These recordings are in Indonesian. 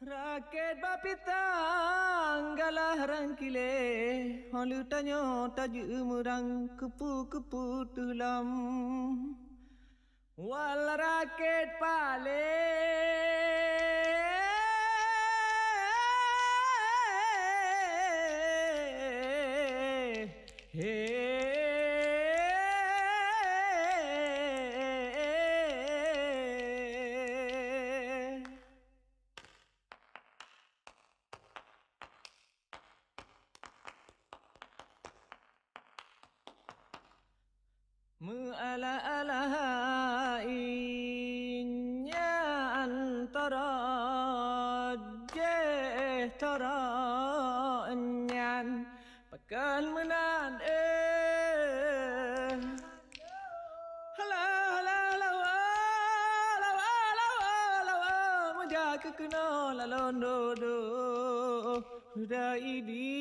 Raket bapitang galah rangkile Holu tanyo taju murang kepu-kepu tulam Wal raket pale Mu'ala-ala'inya antara Jehtara'anyan Pakan menan Hala-hala-hala-wa-la-wa-la-wa-la-wa Menjaga kena lalon-dodo Huda idi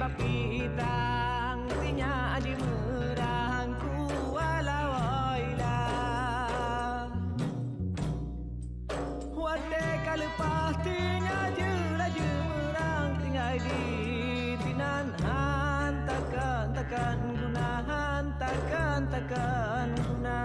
Tapi tang tinya di merangku walawaila Wate kalepah tinya jela merang tinggal di tinan hantakan gunahan takkan guna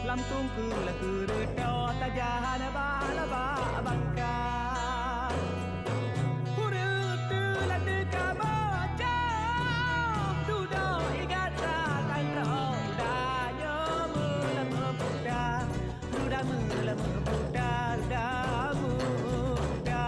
Lampung ku lagu redo tajahan bala bangka Hurut ladu kabaca Dudo igata kanro Udanya melemu muda Duda melemu muda Duda muda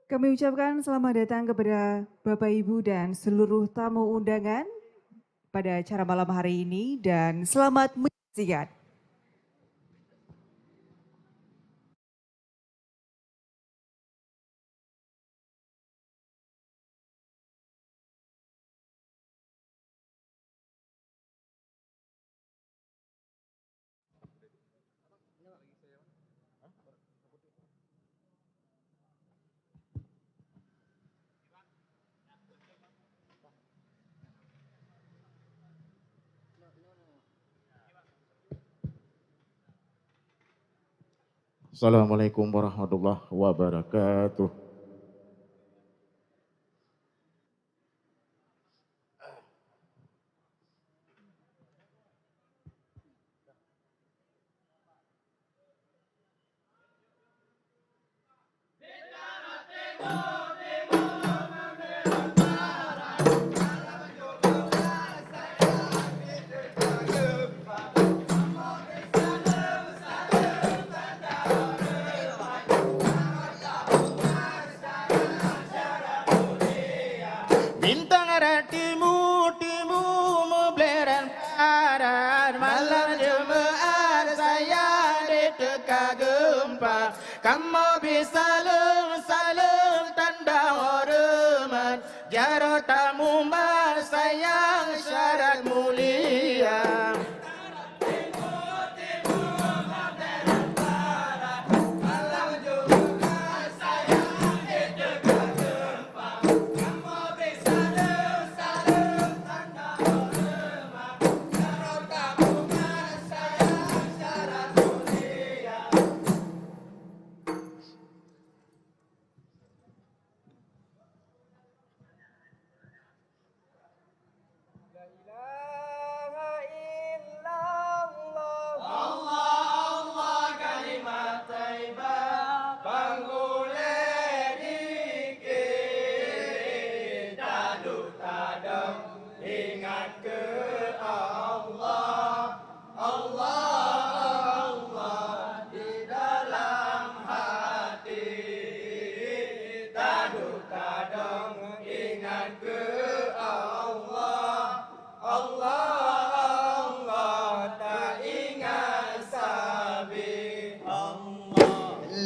Kami ucapkan selamat datang kepada Bapak Ibu dan seluruh tamu undangan pada acara malam hari ini dan selamat menyaksikan. Assalamualaikum warahmatullahi wabarakatuh. Bintang ada timu membeleran parar malam Jumat saya diteka gempa kamu bisa saling tanda hormat jarak tamu mas sayang syarat mulia.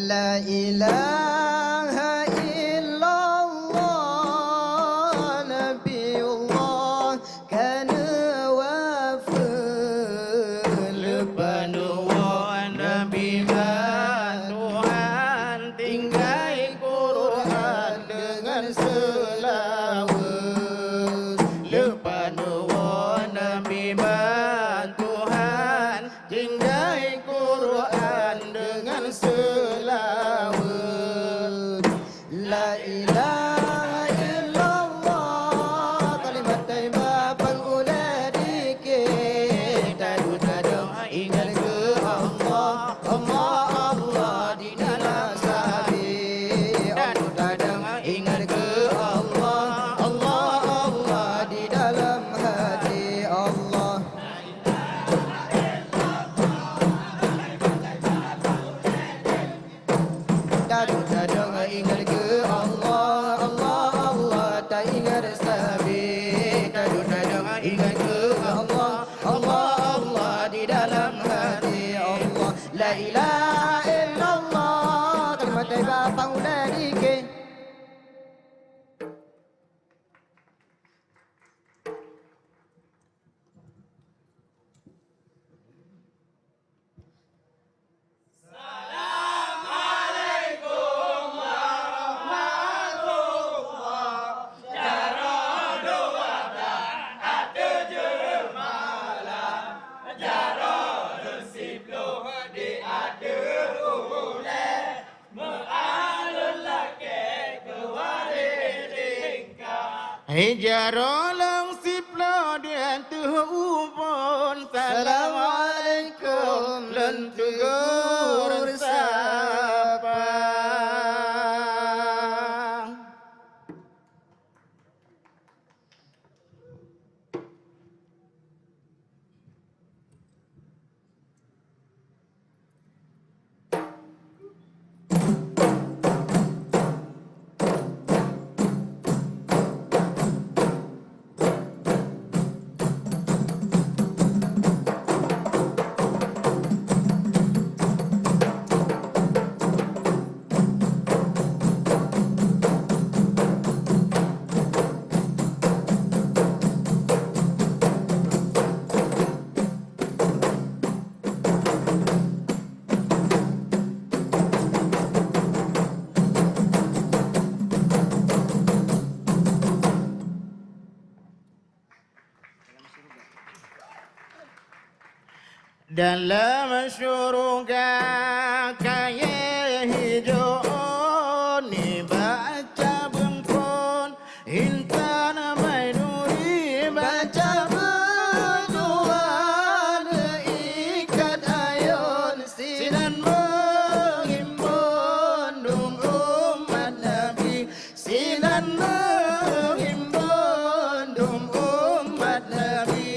La ilaha illallah Nabiullah kana wafil Lepanuan Nabi Tuhan tinggai Quran dengan selawat Lepanuan Nabi Tuhan tinggai Quran dengan selawat La ilaha illallah kalimat taibah pengguna dikit tadu ingat ke Allah Allah di dalam sahabat tadu ingat ke Allah di dalam hati Allah tadu ingat ke Allah tak ingat sahabat tadu ingat ke Allah di dalam hati Allah La ilaha illallah kalimat taibah pengguna dikit Hijarolong siplo dan tuhupon Assalamualaikum lentugur sapa dalam syurga kaya hijau ni baca bengkon intan mainuri baca berdoa ikat ayun sinan menghimpun dum umat Nabi sinan menghimpun dum umat Nabi.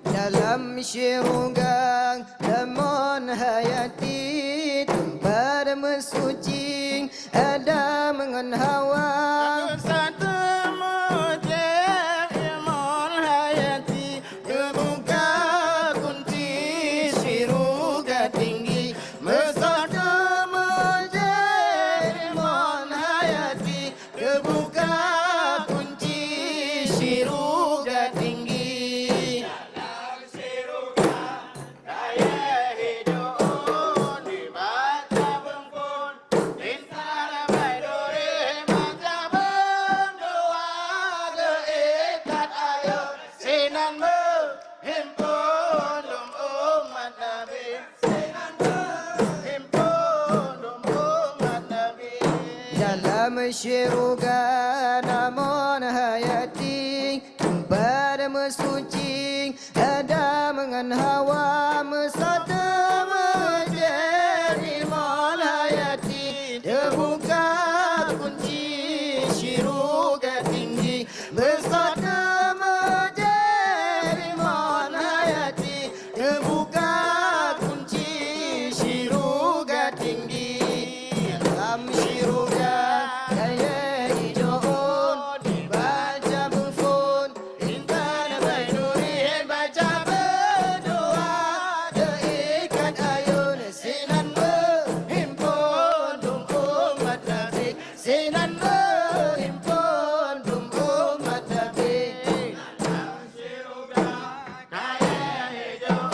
Dalam syurga lemon hayati tempat mesuci ada mengan hawa Satu mujib iman hayati terbuka kunci syurga tinggi Satu mujib iman hayati terbuka kunci syurga tinggi. dalam syurga namun hayati tempat mesuci ada mengan hawa mesata menjadi mon hayati terbuka kunci syurga tinggi mesata menjadi mon hayati terbuka kunci syurga tinggi dalam syurga kaya hijau dibaca bufun intan mainuri baca berdoa diikat ayun sinan berhimpun dum umat Nabi sinan berhimpun dum umat Nabi dalam syurga kaya hijau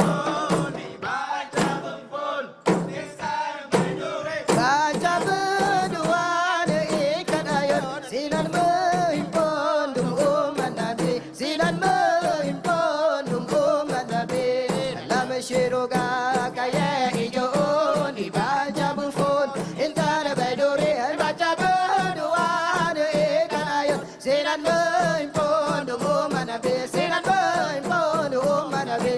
dibaca bufun intan mainuri baca berdoa diikat ayun sinan berhimpun dum umat Nabi sinan berhimpun dum umat Nabi dalam syurga kaya hijau dibaca bufun intan baiduri baca berdoa diikat ayun sinan berhimpun dum umat Nabi sinan berhimpun dum umat Nabi.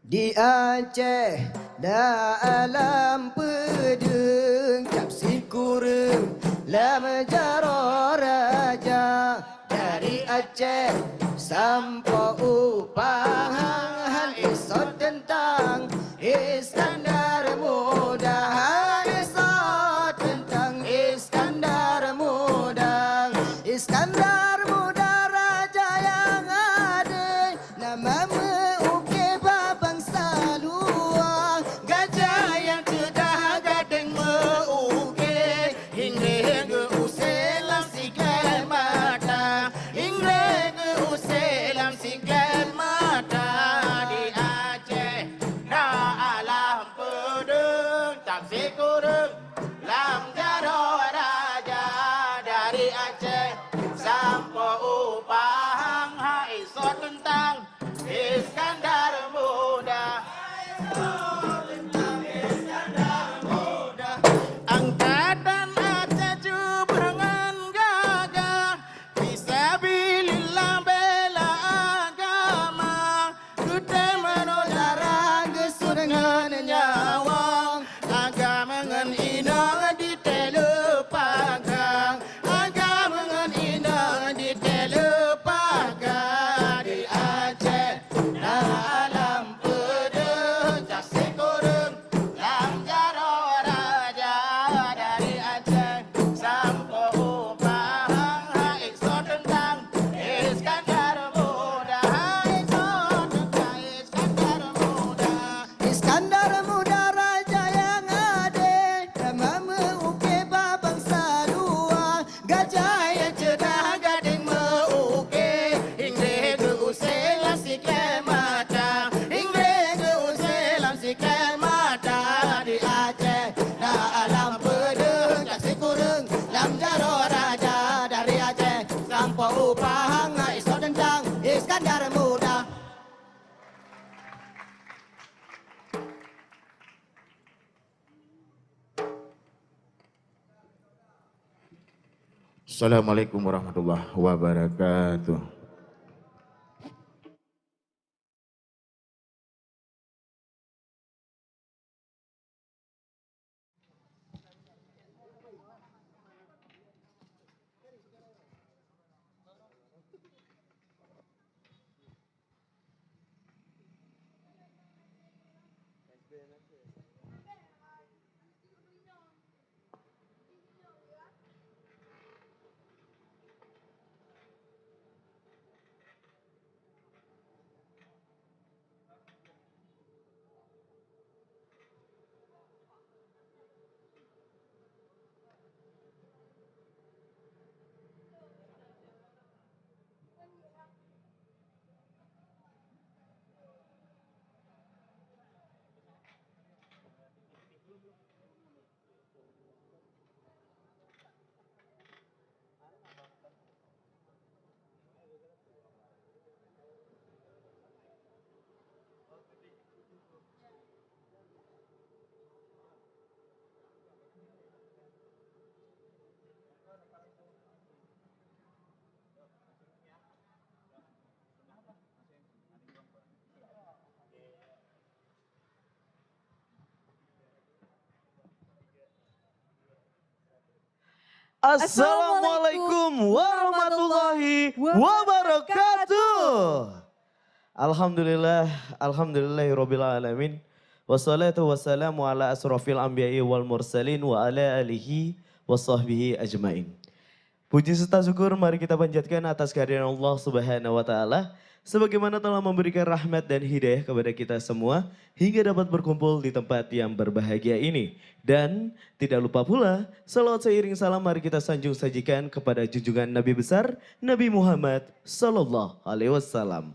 Di Aceh dalam pedeng capsi kurung lama jaro raja dari Aceh sampai Upahan isot tentang Iskandar muda isot tentang Iskandar muda Iskandar muda raja yang ada nama meuke babang salua gajah yang cedah gading meuke hingga ke uselam sikat mata hingga ke uselam sikat mata di Aceh na alam pedeng tak sekurang lam jaro raja dari Aceh sampai Upahang haisot tentang Iskandar muda angkatan Aceh jubrengan gagah fisabilillah bela agama kuda menodara gesu dengan nyawa agama ngan inang di telepagang agama ngan inang di telepagang di Iskandar muda. Assalamualaikum warahmatullahi wabarakatuh. Assalamualaikum warahmatullahi wabarakatuh. Alhamdulillahirabbil alamin. Wassalatu wassalamu ala asrofil anbiya'i wal mursalin wa ala alihi wa sahbihi ajmain. Puji serta syukur mari kita panjatkan atas kehadiran Allah Subhanahu wa taala sebagaimana telah memberikan rahmat dan hidayah kepada kita semua hingga dapat berkumpul di tempat yang berbahagia ini. Dan tidak lupa pula salawat seiring salam mari kita sanjung sajikan kepada junjungan Nabi besar Nabi Muhammad sallallahu alaihi wasallam.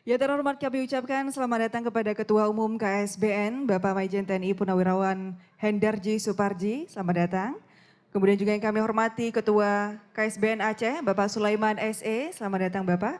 Ya terhormat kami ucapkan selamat datang kepada Ketua Umum KSBN Bapak Majen TNI Purnawirawan Hendarji Suparji, selamat datang. Kemudian juga yang kami hormati Ketua KSBN Aceh Bapak Sulaiman SE, selamat datang Bapak.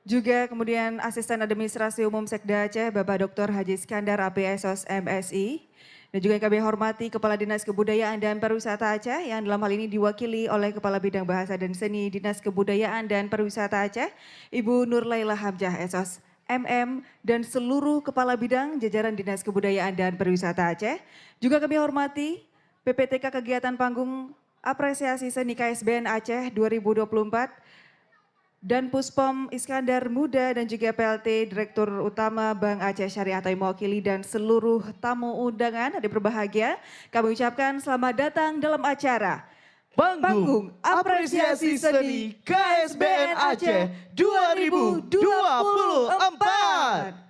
Juga kemudian Asisten Administrasi Umum Sekda Aceh Bapak Dr. Haji Iskandar APSOS MSI. Dan juga yang kami hormati Kepala Dinas Kebudayaan dan Pariwisata Aceh yang dalam hal ini diwakili oleh Kepala Bidang Bahasa dan Seni Dinas Kebudayaan dan Pariwisata Aceh Ibu Nurlaila Hamjah SOS MM dan seluruh Kepala Bidang jajaran Dinas Kebudayaan dan Pariwisata Aceh. Juga kami hormati PPTK Kegiatan Panggung Apresiasi Seni KSBN Aceh 2024 dan Puspom Iskandar Muda dan juga PLT Direktur Utama Bank Aceh Syariah atau mewakili dan seluruh tamu undangan yang berbahagia. Kami ucapkan selamat datang dalam acara Panggung Apresiasi Seni KSBN Aceh 2024.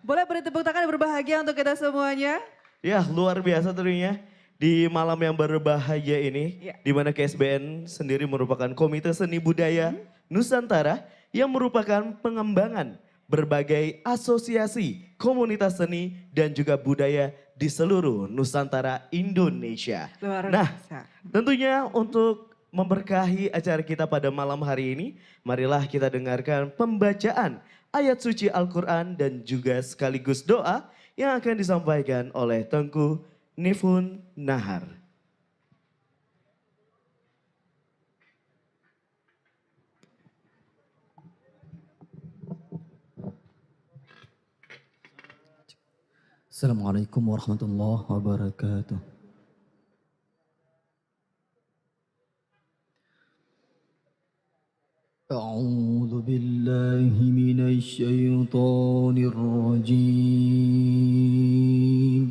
Boleh beri tepuk tangan yang berbahagia untuk kita semuanya. Ya luar biasa tentunya. Di malam yang berbahagia ini, Ya. di mana KSBN sendiri merupakan Komite Seni Budaya Nusantara yang merupakan pengembangan berbagai asosiasi, komunitas seni dan juga budaya di seluruh Nusantara Indonesia. Luar Nah, biasa. tentunya untuk memberkahi acara kita pada malam hari ini, marilah kita dengarkan pembacaan ayat suci Al-Quran dan juga sekaligus doa yang akan disampaikan oleh Tengku Nifun Nahar. Assalamualaikum warahmatullahi wabarakatuh. أعوذ بالله من الشيطان الرجيم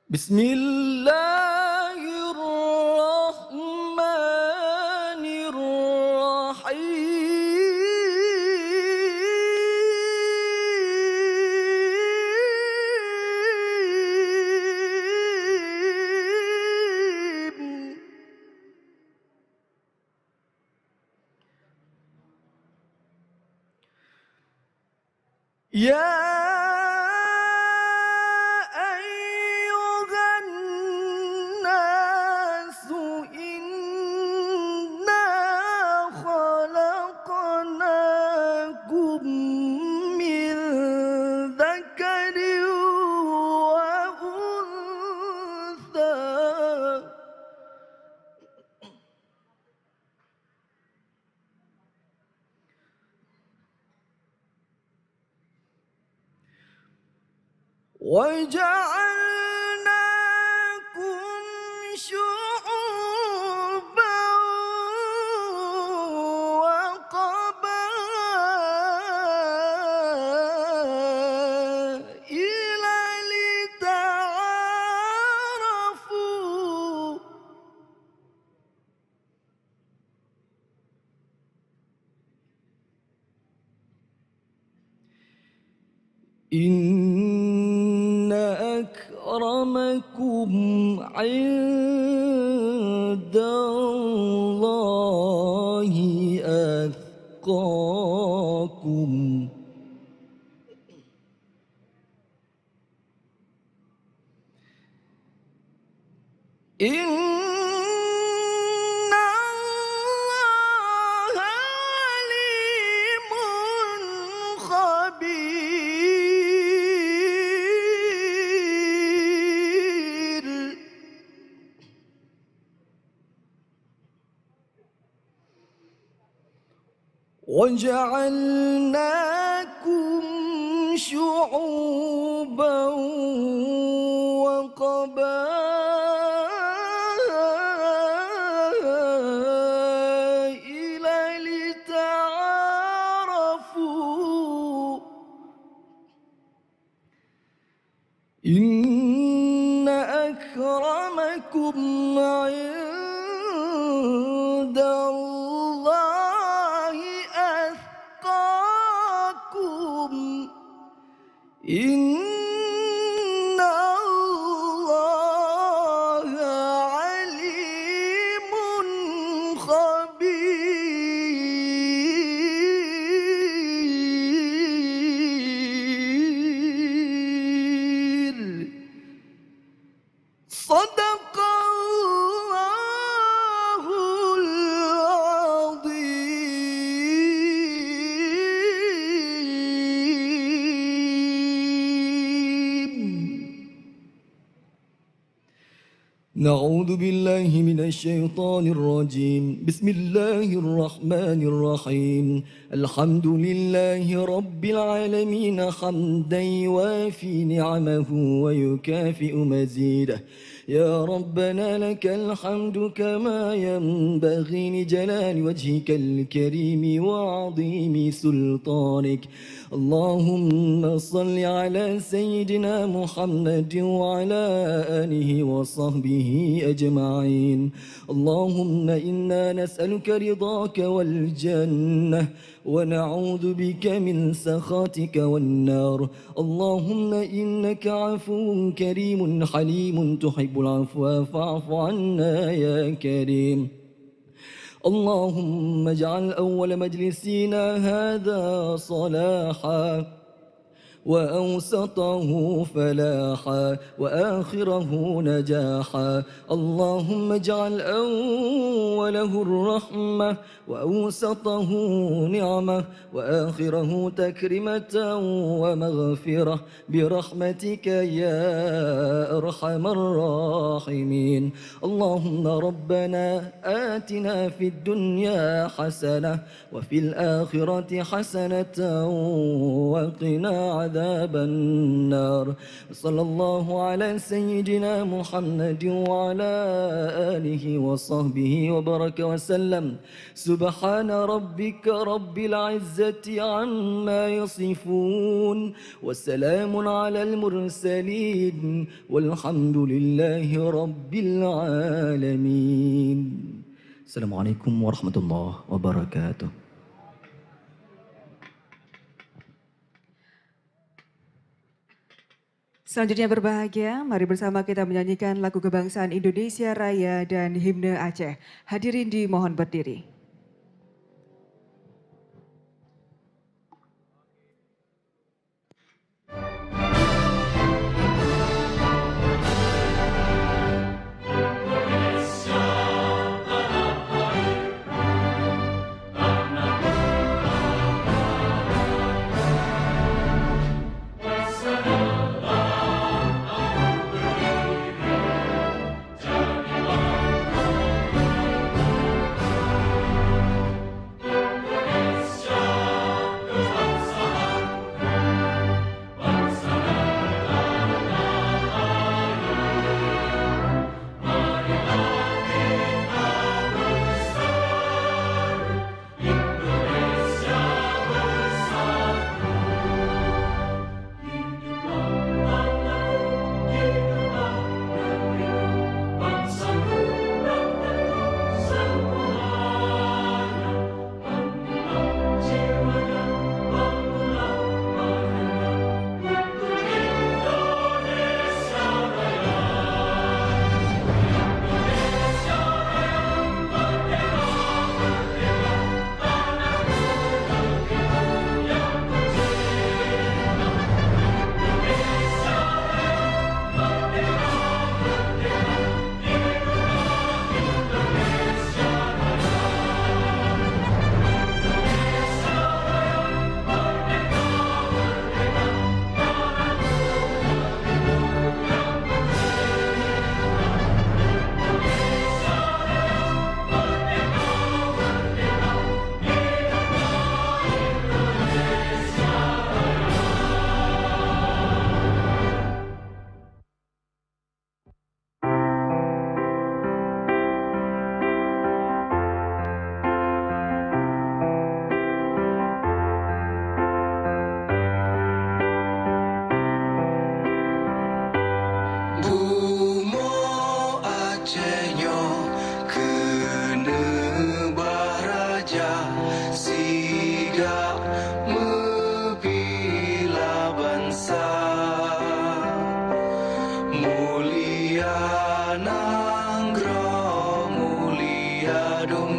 بسم الله الرحمن الرحيم يا أيها الناس وجعلناكم شعوبا وقبائل لتعارفوا إن أكرمكم عند الله أتقاكم إن الله عليم خبير وجعلناكم شعوبا وقبائل لتعارفوا إن أكرمكم عند الله أتقاكم إن الله عليم خبير صدق الله العظيم نعوذ بالله من الشيطان الرجيم بسم الله الرحمن الرحيم الحمد لله رب العالمين حمدا يوافي نعمه ويكافئ مزيده يا ربنا لك الحمد كما ينبغي لجلال وجهك الكريم وعظيم سلطانك اللهم صل على سيدنا محمد وعلى آله وصحبه أجمعين اللهم إنا نسألك رضاك والجنة ونعوذ بك من سخطك والنار اللهم إنك عفو كريم حليم تحب العفو فاعف عنا يا كريم اللهم اجعل أول مجلسنا هذا صلاحا وأوسطه فلاحا وآخره نجاحا اللهم اجعل أوله الرحمة وأوسطه نعمة وآخره تكرمة ومغفرة برحمتك يا أرحم الراحمين اللهم ربنا آتنا في الدنيا حسنة وفي الآخرة حسنة وقنا عذاب النار صلى الله على سيدنا محمد وعلى آله وصحبه وبارك وسلم سبحان ربك رب العزة عما يصفون وسلام على المرسلين والحمد لله رب العالمين السلام عليكم ورحمة الله وبركاته. Selanjutnya berbahagia, mari bersama kita menyanyikan lagu kebangsaan Indonesia Raya dan himne Aceh. Hadirin dimohon berdiri.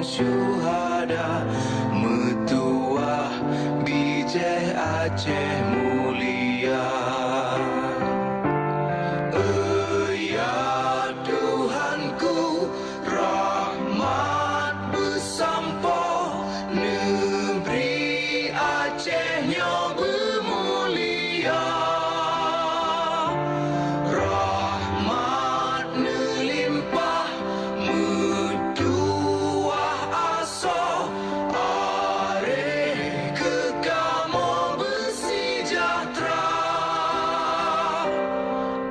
syuhada Metuah bijih Aceh mulia. Ya Tuhanku, rahmat bersampo negeri Acehnya bermulia. Rahmat nelimpah metuah aso areh kekamo bersejahtera.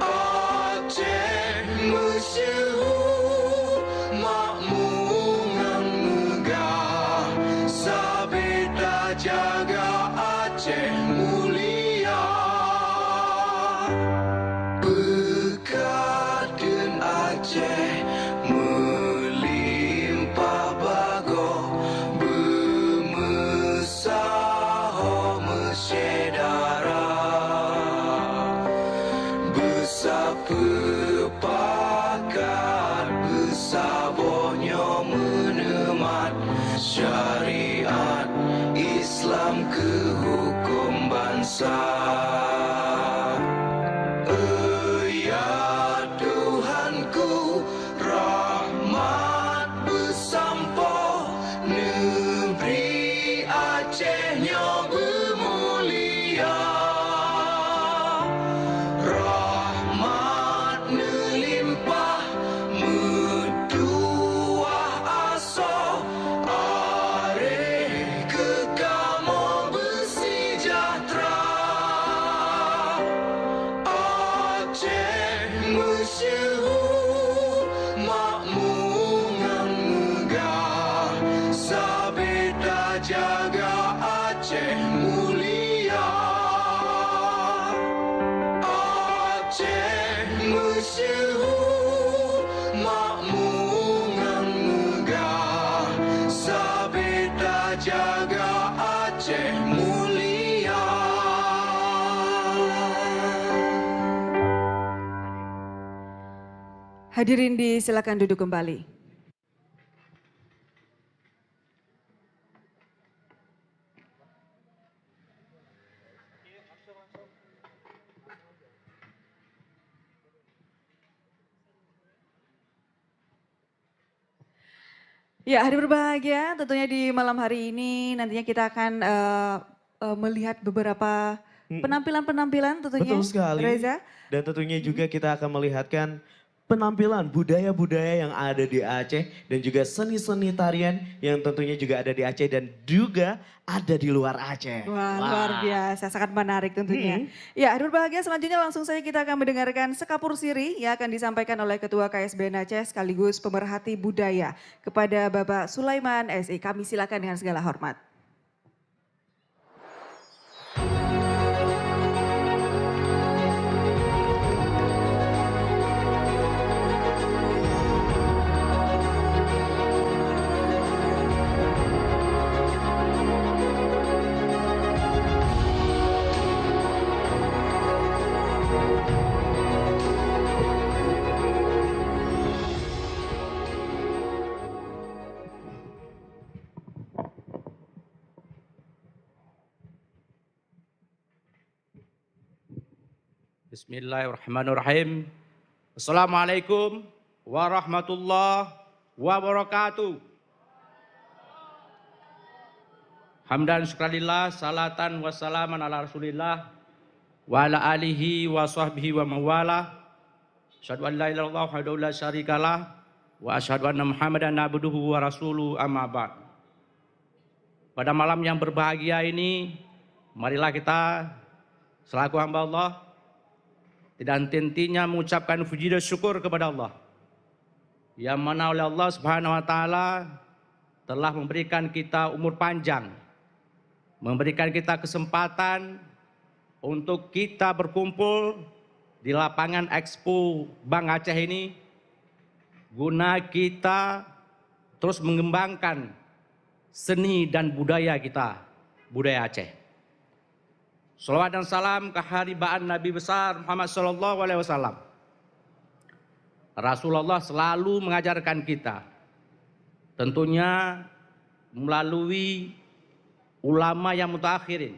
Aceh masyhur makmungan megah, sabeda jaga Aceh mulia. Bekaden Aceh melimpah bago, bermesaho mesyedara. Bersepakat bersabohnya menemat syariat Islam ke hukum bangsa. Ya Tuhanku, rahmat bersampo negeri Acehnya bermulia. Rahmat nelimpah metuah aso areh kekamo bersejahtera. Aceh masyhur makmungan megah, sabeda jaga Aceh mulia. Aceh masyhur makmungan megah, sabeda jaga Aceh mulia. Hadirin disilakan duduk kembali. Ya, hari berbahagia tentunya di malam hari ini nantinya kita akan melihat beberapa penampilan-penampilan tentunya. Betul sekali. Reza. Dan tentunya juga kita akan melihatkan penampilan budaya-budaya yang ada di Aceh dan juga seni-seni tarian yang tentunya juga ada di Aceh dan juga ada di luar Aceh. Wah, luar biasa, sangat menarik tentunya. Ya, hari berbahagia selanjutnya langsung saja kita akan mendengarkan Sekapur Siri yang akan disampaikan oleh Ketua KSBN Aceh sekaligus pemerhati budaya kepada Bapak Sulaiman SI. Kami silakan dengan segala hormat. Bismillahirrahmanirrahim. Assalamualaikum warahmatullahi wabarakatuh. Hamdan syukralillah, salatan wassalaman ala rasulillah wa ala alihi wa sahbihi wa mawala. Asyhadu an la ilaha illallah wahdahu la syarikalah wa asyhadu anna Muhammadan abduhu wa rasuluhu amma ba'd. Pada malam yang berbahagia ini, marilah kita selaku hamba Allah dan intinya mengucapkan puji dan syukur kepada Allah yang mana oleh Allah Subhanahu wa taala telah memberikan kita umur panjang, memberikan kita kesempatan untuk kita berkumpul di lapangan Expo Bank Aceh ini guna kita terus mengembangkan seni dan budaya kita, budaya Aceh. Salawat dan salam keharibaan Nabi besar Muhammad sallallahu alaihi wasallam. Rasulullah selalu mengajarkan kita tentunya melalui ulama yang mutakhirin,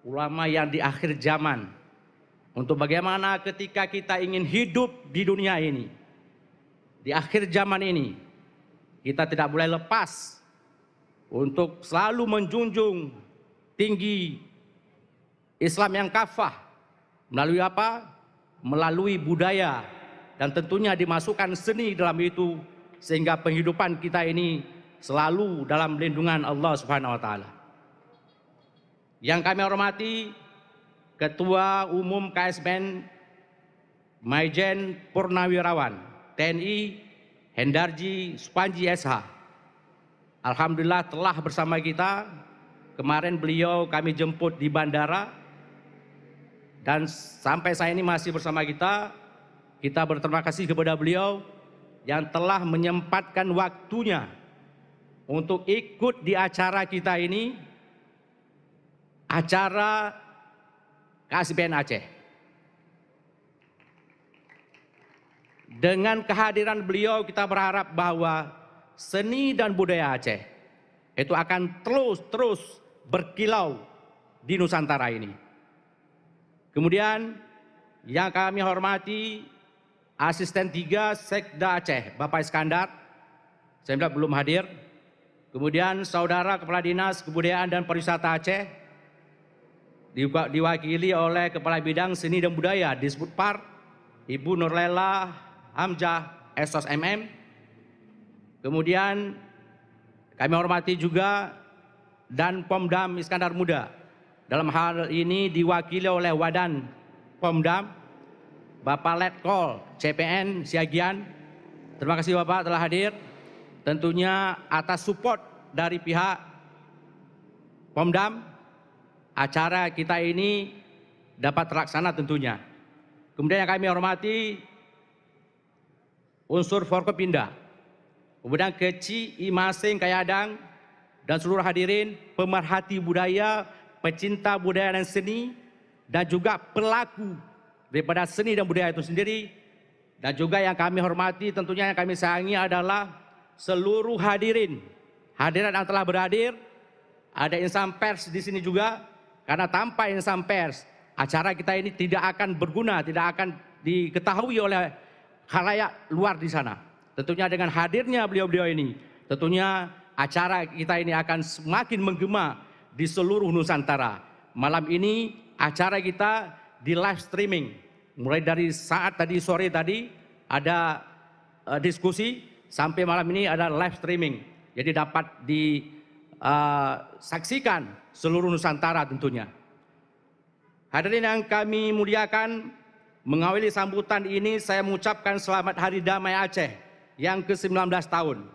ulama yang di akhir zaman, untuk bagaimana ketika kita ingin hidup di dunia ini, di akhir zaman ini, kita tidak boleh lepas untuk selalu menjunjung tinggi Islam yang kafah. Melalui apa? Melalui budaya, dan tentunya dimasukkan seni dalam itu, sehingga penghidupan kita ini selalu dalam lindungan Allah Subhanahu wa taala. Yang kami hormati Ketua Umum KSBN Maijen Purnawirawan TNI Hendarji Suparji SH. Alhamdulillah telah bersama kita. Kemarin beliau kami jemput di bandara, dan sampai saat ini masih bersama kita. Kita berterima kasih kepada beliau yang telah menyempatkan waktunya untuk ikut di acara kita ini, acara KSBN Aceh. Dengan kehadiran beliau, kita berharap bahwa seni dan budaya Aceh itu akan terus berkilau di Nusantara ini. Kemudian yang kami hormati Asisten 3 Sekda Aceh, Bapak Iskandar, saya belum hadir. Kemudian Saudara Kepala Dinas Kebudayaan dan Pariwisata Aceh, diwakili oleh Kepala Bidang Seni dan Budaya Disbudpar, Ibu Nurlela Hamzah Esos MM. Kemudian kami hormati juga Dan Pomdam Iskandar Muda. Dalam hal ini diwakili oleh Wadan Pomdam, Bapak Letkol CPN Siagian. Terima kasih Bapak telah hadir. Tentunya atas support dari pihak Pomdam, acara kita ini dapat terlaksana tentunya. Kemudian yang kami hormati unsur Forkopimda, kemudian Keci Imasing Kayadang, dan seluruh hadirin pemerhati budaya, pecinta budaya dan seni, dan juga pelaku daripada seni dan budaya itu sendiri. Dan juga yang kami hormati, tentunya yang kami sayangi adalah seluruh hadirin yang telah berhadir. Ada insan pers di sini juga, karena tanpa insan pers, acara kita ini tidak akan berguna, tidak akan diketahui oleh khalayak luar di sana. Tentunya dengan hadirnya beliau-beliau ini, tentunya acara kita ini akan semakin menggema di seluruh Nusantara. Malam ini acara kita di live streaming. Mulai dari saat tadi sore tadi ada diskusi, sampai malam ini ada live streaming. Jadi dapat disaksikan seluruh Nusantara tentunya. Hadirin yang kami muliakan, mengawali sambutan ini saya mengucapkan selamat Hari Damai Aceh yang ke-19 tahun.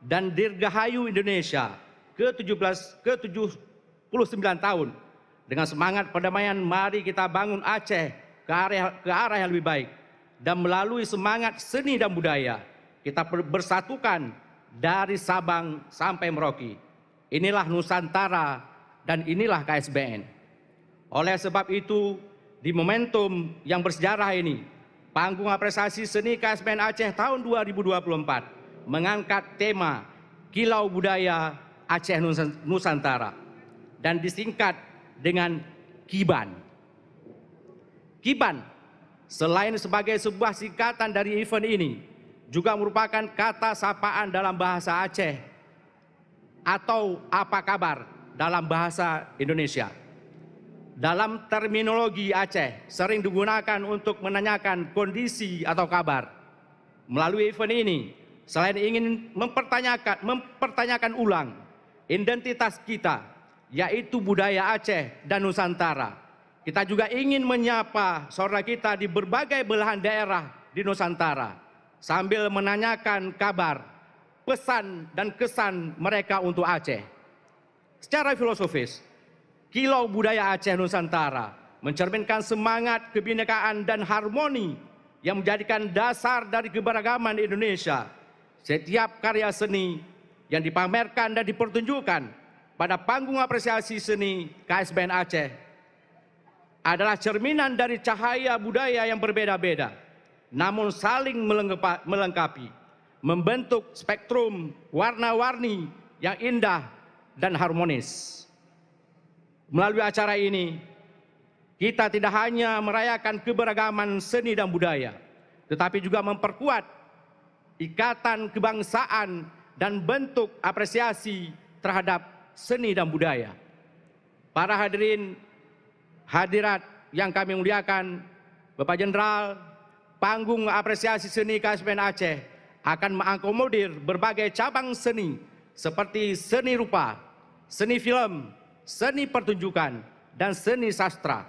Dan Dirgahayu Indonesia ke-79 tahun. Dengan semangat perdamaian, mari kita bangun Aceh ke arah yang lebih baik. Dan melalui semangat seni dan budaya, kita bersatukan dari Sabang sampai Merauke. Inilah Nusantara dan inilah KSBN. Oleh sebab itu, di momentum yang bersejarah ini, Panggung Apresiasi Seni KSBN Aceh tahun 2024 mengangkat tema Kilau Budaya Aceh Nusantara dan disingkat dengan KIBAN. KIBAN selain sebagai sebuah singkatan dari event ini, juga merupakan kata sapaan dalam bahasa Aceh atau apa kabar dalam bahasa Indonesia. Dalam terminologi Aceh sering digunakan untuk menanyakan kondisi atau kabar. Melalui event ini, selain ingin mempertanyakan ulang identitas kita, yaitu budaya Aceh dan Nusantara, kita juga ingin menyapa saudara kita di berbagai belahan daerah di Nusantara, sambil menanyakan kabar, pesan dan kesan mereka untuk Aceh. Secara filosofis, Kilau Budaya Aceh Nusantara mencerminkan semangat kebinekaan dan harmoni yang menjadikan dasar dari keberagaman Indonesia. Setiap karya seni yang dipamerkan dan dipertunjukkan pada Panggung Apresiasi Seni KSBN Aceh adalah cerminan dari cahaya budaya yang berbeda-beda, namun saling melengkapi, membentuk spektrum warna-warni yang indah dan harmonis. Melalui acara ini, kita tidak hanya merayakan keberagaman seni dan budaya, tetapi juga memperkuat ikatan kebangsaan dan bentuk apresiasi terhadap seni dan budaya. Para hadirin, hadirat yang kami muliakan, Bapak Jenderal, panggung apresiasi seni KSBN Aceh akan mengakomodir berbagai cabang seni seperti seni rupa, seni film, seni pertunjukan, dan seni sastra.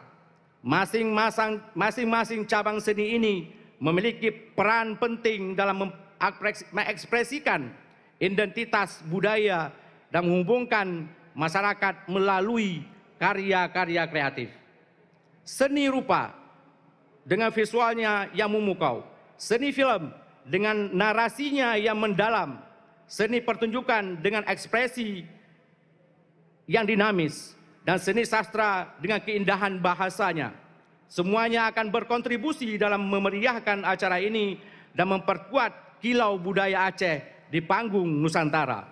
Masing-masing cabang seni ini memiliki peran penting dalam mengekspresikan identitas budaya dan menghubungkan masyarakat melalui karya-karya kreatif. Seni rupa dengan visualnya yang memukau, seni film dengan narasinya yang mendalam, seni pertunjukan dengan ekspresi yang dinamis, dan seni sastra dengan keindahan bahasanya. Semuanya akan berkontribusi dalam memeriahkan acara ini dan memperkuat kilau budaya Aceh di panggung Nusantara.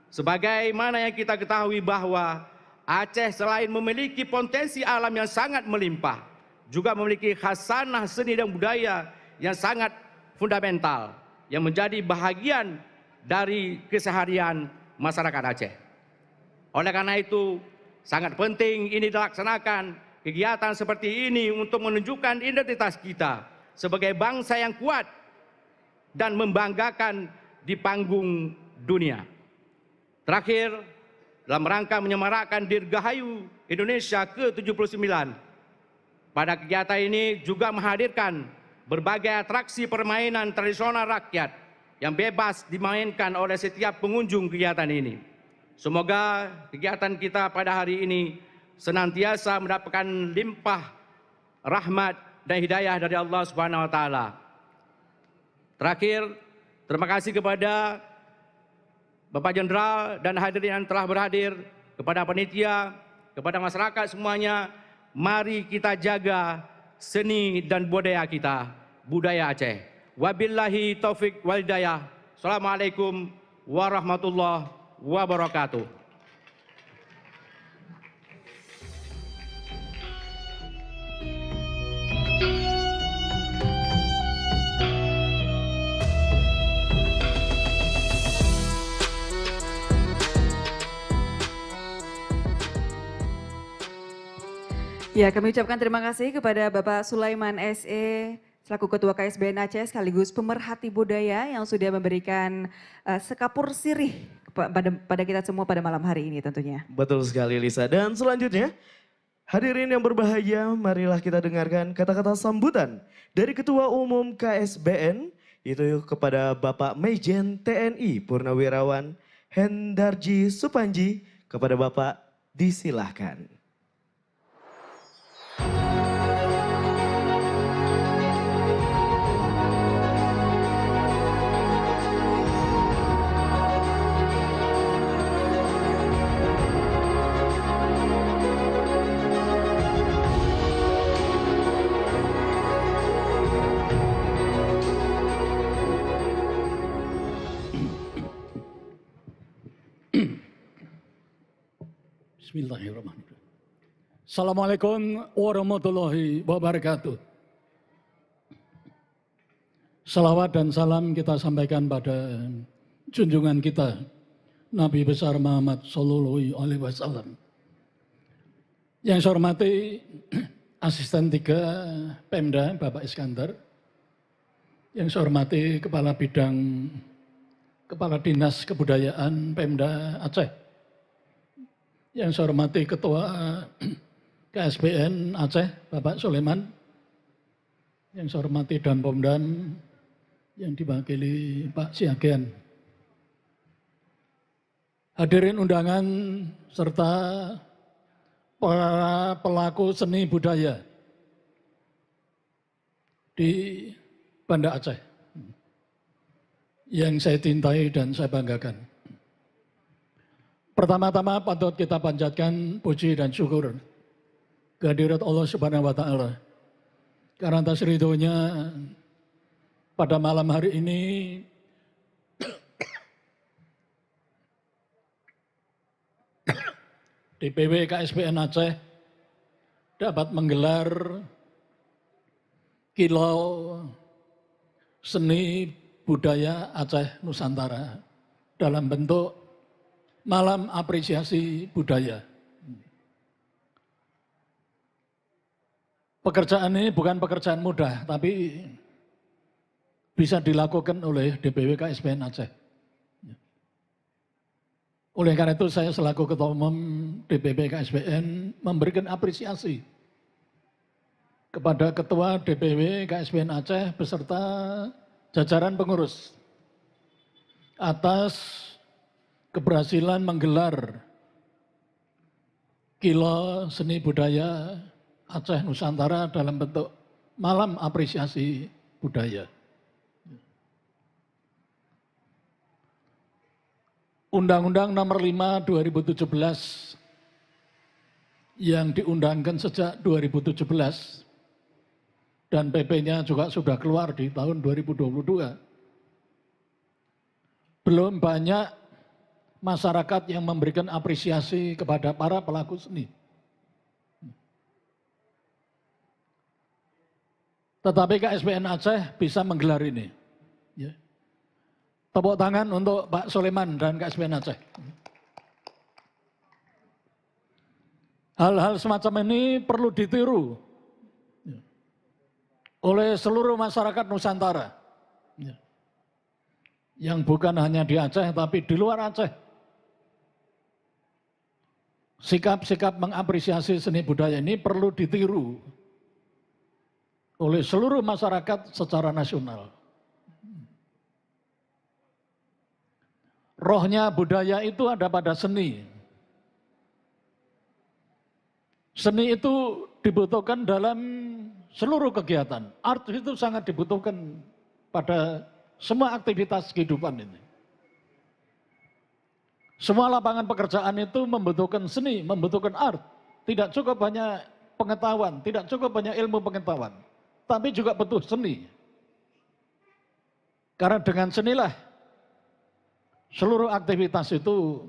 Sebagaimana yang kita ketahui bahwa Aceh selain memiliki potensi alam yang sangat melimpah, juga memiliki khasanah seni dan budaya yang sangat fundamental, yang menjadi bahagian dari keseharian masyarakat Aceh. Oleh karena itu, sangat penting ini dilaksanakan kegiatan seperti ini untuk menunjukkan identitas kita sebagai bangsa yang kuat dan membanggakan di panggung dunia. Terakhir, dalam rangka menyemarakkan Dirgahayu Indonesia ke-79, pada kegiatan ini juga menghadirkan berbagai atraksi permainan tradisional rakyat yang bebas dimainkan oleh setiap pengunjung kegiatan ini. Semoga kegiatan kita pada hari ini senantiasa mendapatkan limpah rahmat dan hidayah dari Allah Subhanahu wa taala. Terakhir, terima kasih kepada Bapak Jenderal dan hadirin yang telah berhadir, kepada panitia, kepada masyarakat semuanya. Mari kita jaga seni dan budaya kita, budaya Aceh. Wabillahi taufik wal hidayah. Assalamualaikum warahmatullahi wabarakatuh. Ya, kami ucapkan terima kasih kepada Bapak Sulaiman SE selaku Ketua KSBN Aceh sekaligus pemerhati budaya yang sudah memberikan sekapur sirih pada kita semua pada malam hari ini tentunya. Betul sekali Lisa. Dan selanjutnya, hadirin yang berbahagia, marilah kita dengarkan kata-kata sambutan dari Ketua Umum KSBN, itu kepada Bapak Majen TNI Purnawirawan Hendarji Supanji. Kepada Bapak disilahkan. Bismillahirrahmanirrahim. Assalamualaikum warahmatullahi wabarakatuh. Salawat dan salam kita sampaikan pada junjungan kita Nabi besar Muhammad Sallallahu Alaihi Wasallam. Yang saya hormati Asisten 3 Pemda Bapak Iskandar. Yang saya hormati Kepala Dinas Kebudayaan Pemda Aceh. Yang saya hormati Ketua KSBN Aceh, Bapak Sulaiman. Yang saya hormati Dan Pomdan yang diwakili Pak Siagian. Hadirin undangan serta para pelaku seni budaya di Banda Aceh yang saya cintai dan saya banggakan. Pertama-tama patut kita panjatkan puji dan syukur kehadirat Allah Subhanahu wa taala. Karena atas ridhonya pada malam hari ini DPW KSBN Aceh dapat menggelar Kilo Seni Budaya Aceh Nusantara dalam bentuk Malam Apresiasi Budaya. Pekerjaan ini bukan pekerjaan mudah, tapi bisa dilakukan oleh DPW KSBN Aceh. Oleh karena itu saya selaku Ketua Umum DPW KSBN memberikan apresiasi kepada Ketua DPW KSBN Aceh beserta jajaran pengurus atas keberhasilan menggelar Kilo Seni Budaya Aceh Nusantara dalam bentuk Malam Apresiasi Budaya. Undang-Undang Nomor 5 2017 yang diundangkan sejak 2017 dan PP-nya juga sudah keluar di tahun 2022. Belum banyak masyarakat yang memberikan apresiasi kepada para pelaku seni. Tetapi KSBN Aceh bisa menggelar ini. Ya. Tepuk tangan untuk Pak Soleman dan KSBN Aceh. Hal-hal semacam ini perlu ditiru oleh seluruh masyarakat Nusantara. Yang bukan hanya di Aceh, tapi di luar Aceh. Sikap-sikap mengapresiasi seni budaya ini perlu ditiru oleh seluruh masyarakat secara nasional. Rohnya budaya itu ada pada seni. Seni itu dibutuhkan dalam seluruh kegiatan. Art itu sangat dibutuhkan pada semua aktivitas kehidupan ini. Semua lapangan pekerjaan itu membutuhkan seni, membutuhkan art. Tidak cukup hanya pengetahuan, tidak cukup hanya ilmu pengetahuan, tapi juga butuh seni. Karena dengan senilah seluruh aktivitas itu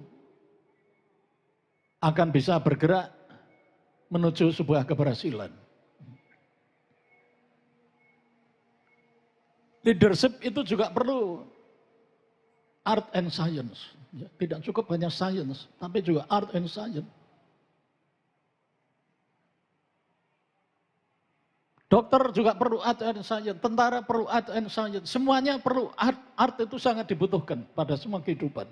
akan bisa bergerak menuju sebuah keberhasilan. Leadership itu juga perlu art and science. Tidak cukup hanya science, tapi juga art and science. Dokter juga perlu art and science, tentara perlu art and science, semuanya perlu art. Art itu sangat dibutuhkan pada semua kehidupan.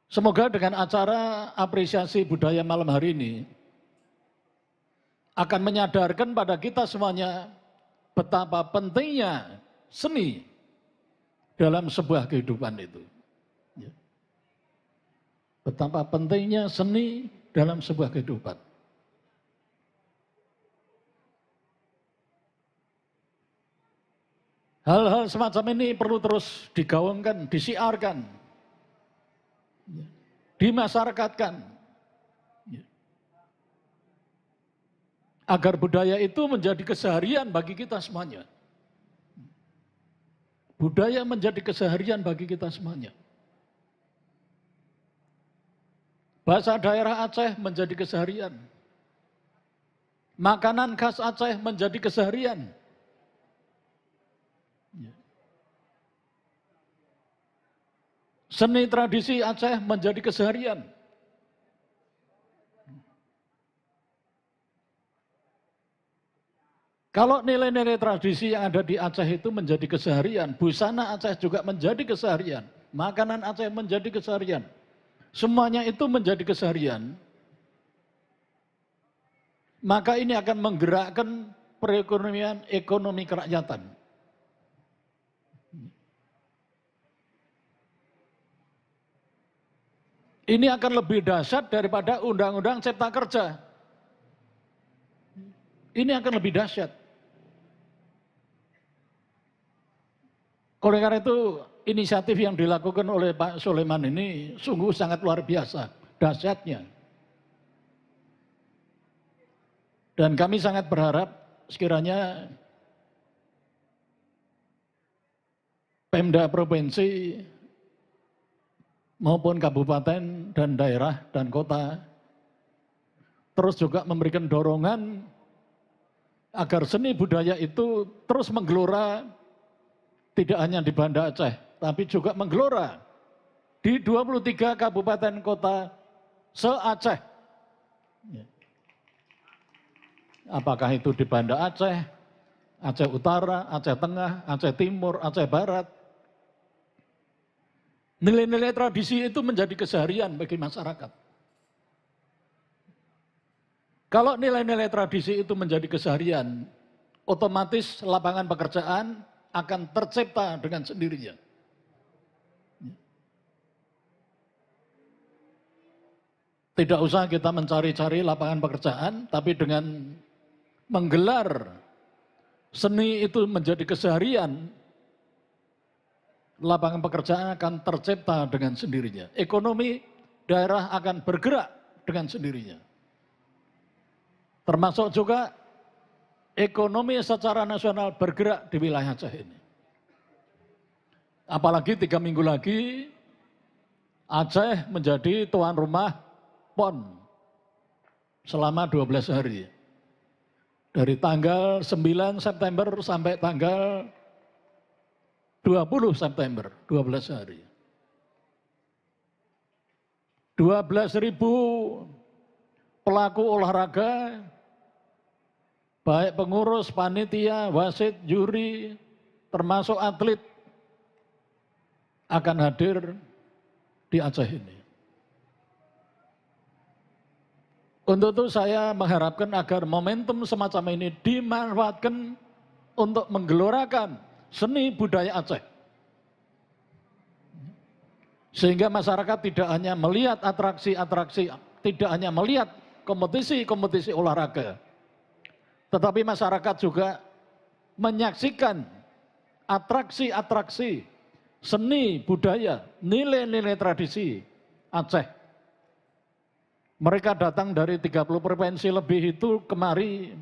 Semoga dengan acara apresiasi budaya malam hari ini akan menyadarkan pada kita semuanya betapa pentingnya seni dalam sebuah kehidupan itu. Betapa pentingnya seni dalam sebuah kehidupan. Hal-hal semacam ini perlu terus digaungkan, disiarkan, dimasyarakatkan, agar budaya itu menjadi keseharian bagi kita semuanya. Budaya menjadi keseharian bagi kita semuanya. Bahasa daerah Aceh menjadi keseharian. Makanan khas Aceh menjadi keseharian. Seni tradisi Aceh menjadi keseharian. Kalau nilai-nilai tradisi yang ada di Aceh itu menjadi keseharian, busana Aceh juga menjadi keseharian, makanan Aceh menjadi keseharian. Semuanya itu menjadi keseharian, maka ini akan menggerakkan perekonomian, ekonomi kerakyatan. Ini akan lebih dahsyat daripada Undang-Undang Cipta Kerja. Ini akan lebih dahsyat. Oleh karena itu, inisiatif yang dilakukan oleh Pak Soleman ini sungguh sangat luar biasa, dahsyatnya. Dan kami sangat berharap sekiranya Pemda Provinsi maupun kabupaten dan daerah dan kota, terus juga memberikan dorongan agar seni budaya itu terus menggelora tidak hanya di Banda Aceh, tapi juga menggelora di 23 kabupaten kota se-Aceh. Apakah itu di Banda Aceh, Aceh Utara, Aceh Tengah, Aceh Timur, Aceh Barat. Nilai-nilai tradisi itu menjadi keseharian bagi masyarakat. Kalau nilai-nilai tradisi itu menjadi keseharian, otomatis lapangan pekerjaan akan tercipta dengan sendirinya. Tidak usah kita mencari-cari lapangan pekerjaan, tapi dengan menggelar seni itu menjadi keseharian, lapangan pekerjaan akan tercipta dengan sendirinya. Ekonomi daerah akan bergerak dengan sendirinya. Termasuk juga ekonomi secara nasional bergerak di wilayah Aceh ini. Apalagi 3 minggu lagi Aceh menjadi tuan rumah PON selama 12 hari. Dari tanggal 9 September sampai tanggal 20 September, 12 hari. 12.000 pelaku olahraga, baik pengurus, panitia, wasit, juri, termasuk atlet, akan hadir di Aceh ini. Untuk itu saya mengharapkan agar momentum semacam ini dimanfaatkan untuk menggelorakan seni budaya Aceh. Sehingga masyarakat tidak hanya melihat atraksi-atraksi, tidak hanya melihat kompetisi-kompetisi olahraga, tetapi masyarakat juga menyaksikan atraksi-atraksi seni budaya, nilai-nilai tradisi Aceh. Mereka datang dari 30 provinsi lebih itu kemari,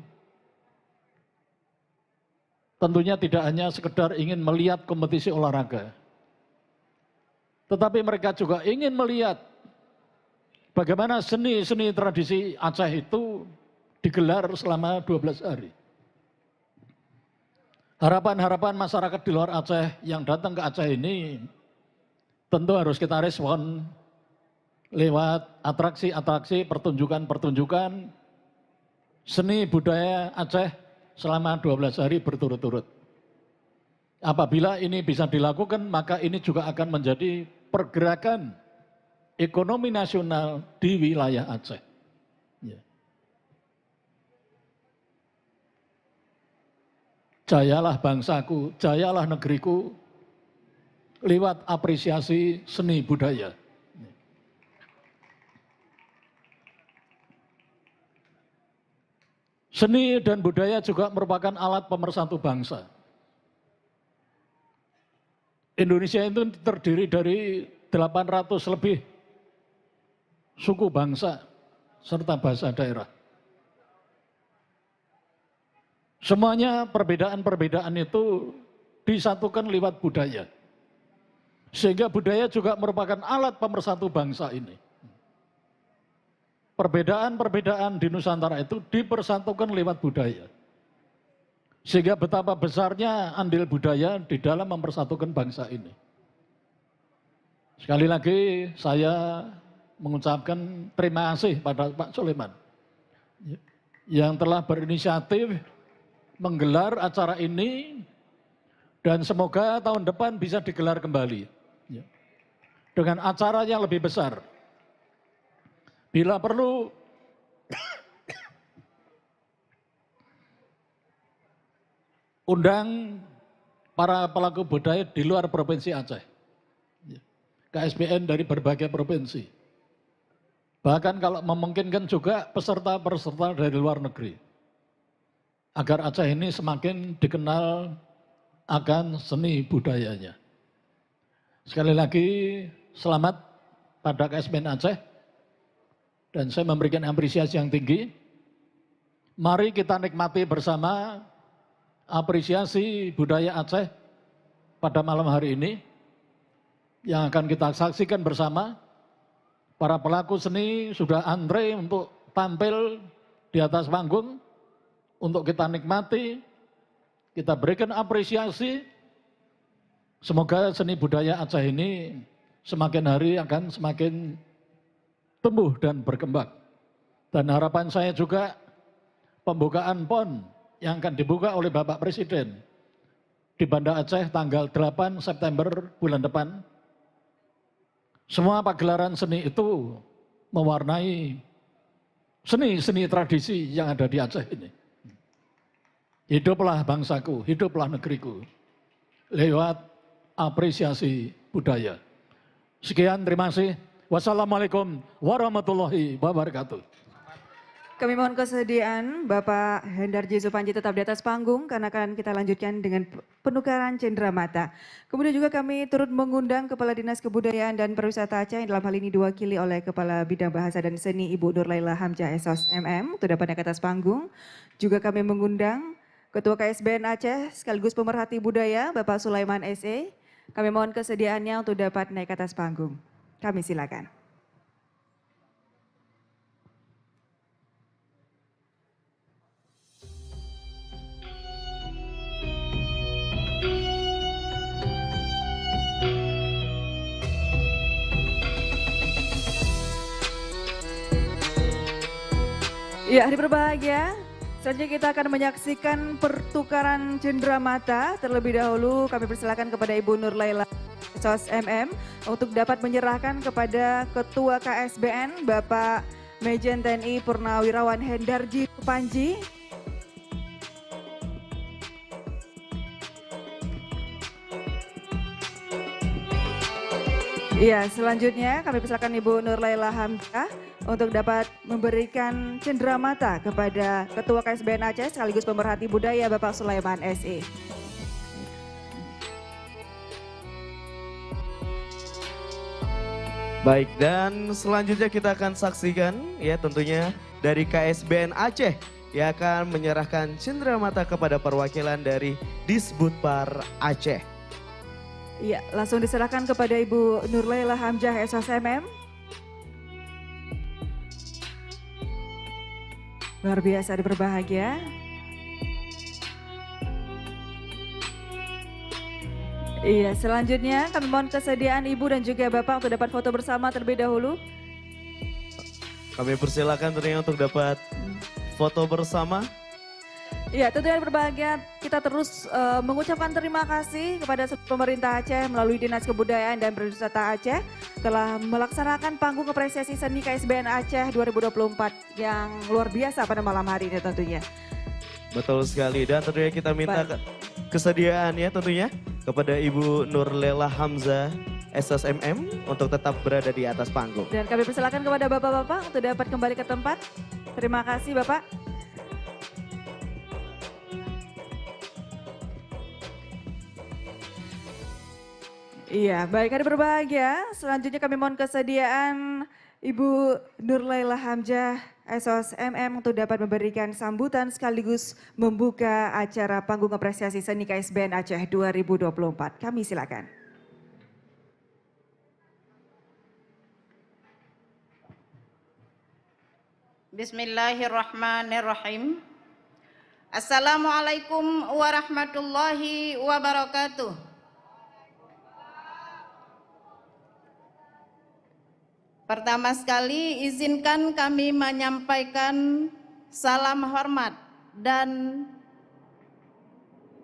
tentunya tidak hanya sekedar ingin melihat kompetisi olahraga, tetapi mereka juga ingin melihat bagaimana seni-seni tradisi Aceh itu digelar selama 12 hari. Harapan-harapan masyarakat di luar Aceh yang datang ke Aceh ini tentu harus kita respon lewat atraksi-atraksi, pertunjukan-pertunjukan seni budaya Aceh selama 12 hari berturut-turut. Apabila ini bisa dilakukan, maka ini juga akan menjadi pergerakan ekonomi nasional di wilayah Aceh. Ya. Jayalah bangsaku, jayalah negeriku, lewat apresiasi seni budaya. Seni dan budaya juga merupakan alat pemersatu bangsa. Indonesia itu terdiri dari 800 lebih suku bangsa serta bahasa daerah. Semuanya perbedaan-perbedaan itu disatukan lewat budaya. Sehingga budaya juga merupakan alat pemersatu bangsa ini. Perbedaan-perbedaan di Nusantara itu dipersatukan lewat budaya. Sehingga betapa besarnya andil budaya di dalam mempersatukan bangsa ini. Sekali lagi saya mengucapkan terima kasih pada Pak Sulaiman yang telah berinisiatif menggelar acara ini dan semoga tahun depan bisa digelar kembali dengan acara yang lebih besar. Bila perlu undang para pelaku budaya di luar Provinsi Aceh, KSBN dari berbagai provinsi. Bahkan kalau memungkinkan juga peserta-peserta dari luar negeri. Agar Aceh ini semakin dikenal akan seni budayanya. Sekali lagi selamat pada KSBN Aceh. Dan saya memberikan apresiasi yang tinggi. Mari kita nikmati bersama apresiasi budaya Aceh pada malam hari ini. yang akan kita saksikan bersama. Para pelaku seni sudah antre untuk tampil di atas panggung untuk kita nikmati, kita berikan apresiasi. Semoga seni budaya Aceh ini semakin hari akan semakin tumbuh dan berkembang. Dan harapan saya juga pembukaan PON yang akan dibuka oleh Bapak Presiden di Banda Aceh tanggal 8 September bulan depan. Semua pagelaran seni itu mewarnai seni-seni tradisi yang ada di Aceh ini. Hiduplah bangsaku, hiduplah negeriku, lewat apresiasi budaya. Sekian, terima kasih. Wassalamualaikum warahmatullahi wabarakatuh. Kami mohon kesediaan Bapak Hendarji Supanji tetap di atas panggung karena akan kita lanjutkan dengan penukaran cenderamata. Kemudian juga kami turut mengundang Kepala Dinas Kebudayaan dan Pariwisata Aceh yang dalam hal ini diwakili oleh Kepala Bidang Bahasa dan Seni Ibu Nur Laila Hamzah SOS MM untuk dapat naik ke atas panggung. Juga kami mengundang Ketua KSBN Aceh sekaligus pemerhati budaya Bapak Sulaiman SE. Kami mohon kesediaannya untuk dapat naik ke atas panggung. Kami silakan. Ya, hari berbahagia. Selanjutnya kita akan menyaksikan pertukaran cenderamata. Terlebih dahulu kami persilakan kepada Ibu Nur Laila SOS MM untuk dapat menyerahkan kepada Ketua KSBN Bapak Majen TNI Purnawirawan Hendarji Supanji. Ya, selanjutnya kami persilakan Ibu Nur Laila Hamzah untuk dapat memberikan cenderamata kepada Ketua KSBN Aceh sekaligus pemerhati budaya Bapak Sulaiman SE. Baik, dan selanjutnya kita akan saksikan ya tentunya dari KSBN Aceh yang akan menyerahkan cenderamata kepada perwakilan dari Disbudpar Aceh. Iya, langsung diserahkan kepada Ibu Nur Laila Hamzah SOS MM. Luar biasa berbahagia. Iya, selanjutnya kami mohon kesediaan Ibu dan juga Bapak untuk dapat foto bersama terlebih dahulu. Kami persilakan tentunya untuk dapat foto bersama. Iya, tentunya berbahagia kita terus mengucapkan terima kasih kepada pemerintah Aceh melalui Dinas Kebudayaan dan Pariwisata Aceh telah melaksanakan panggung apresiasi seni KSBN Aceh 2024 yang luar biasa pada malam hari ini tentunya. Betul sekali, dan tentunya kita minta kesediaan ya tentunya kepada Ibu Nur Laila Hamzah SSMM untuk tetap berada di atas panggung. Dan kami persilakan kepada Bapak-Bapak untuk dapat kembali ke tempat. Terima kasih Bapak. Iya, baik, hari berbahagia. Selanjutnya kami mohon kesediaan Ibu Nur Laila Hamzah SOS MM untuk dapat memberikan sambutan sekaligus membuka acara panggung apresiasi seni KSBN Aceh 2024. Kami silakan. Bismillahirrahmanirrahim. Assalamualaikum warahmatullahi wabarakatuh. Pertama sekali izinkan kami menyampaikan salam hormat dan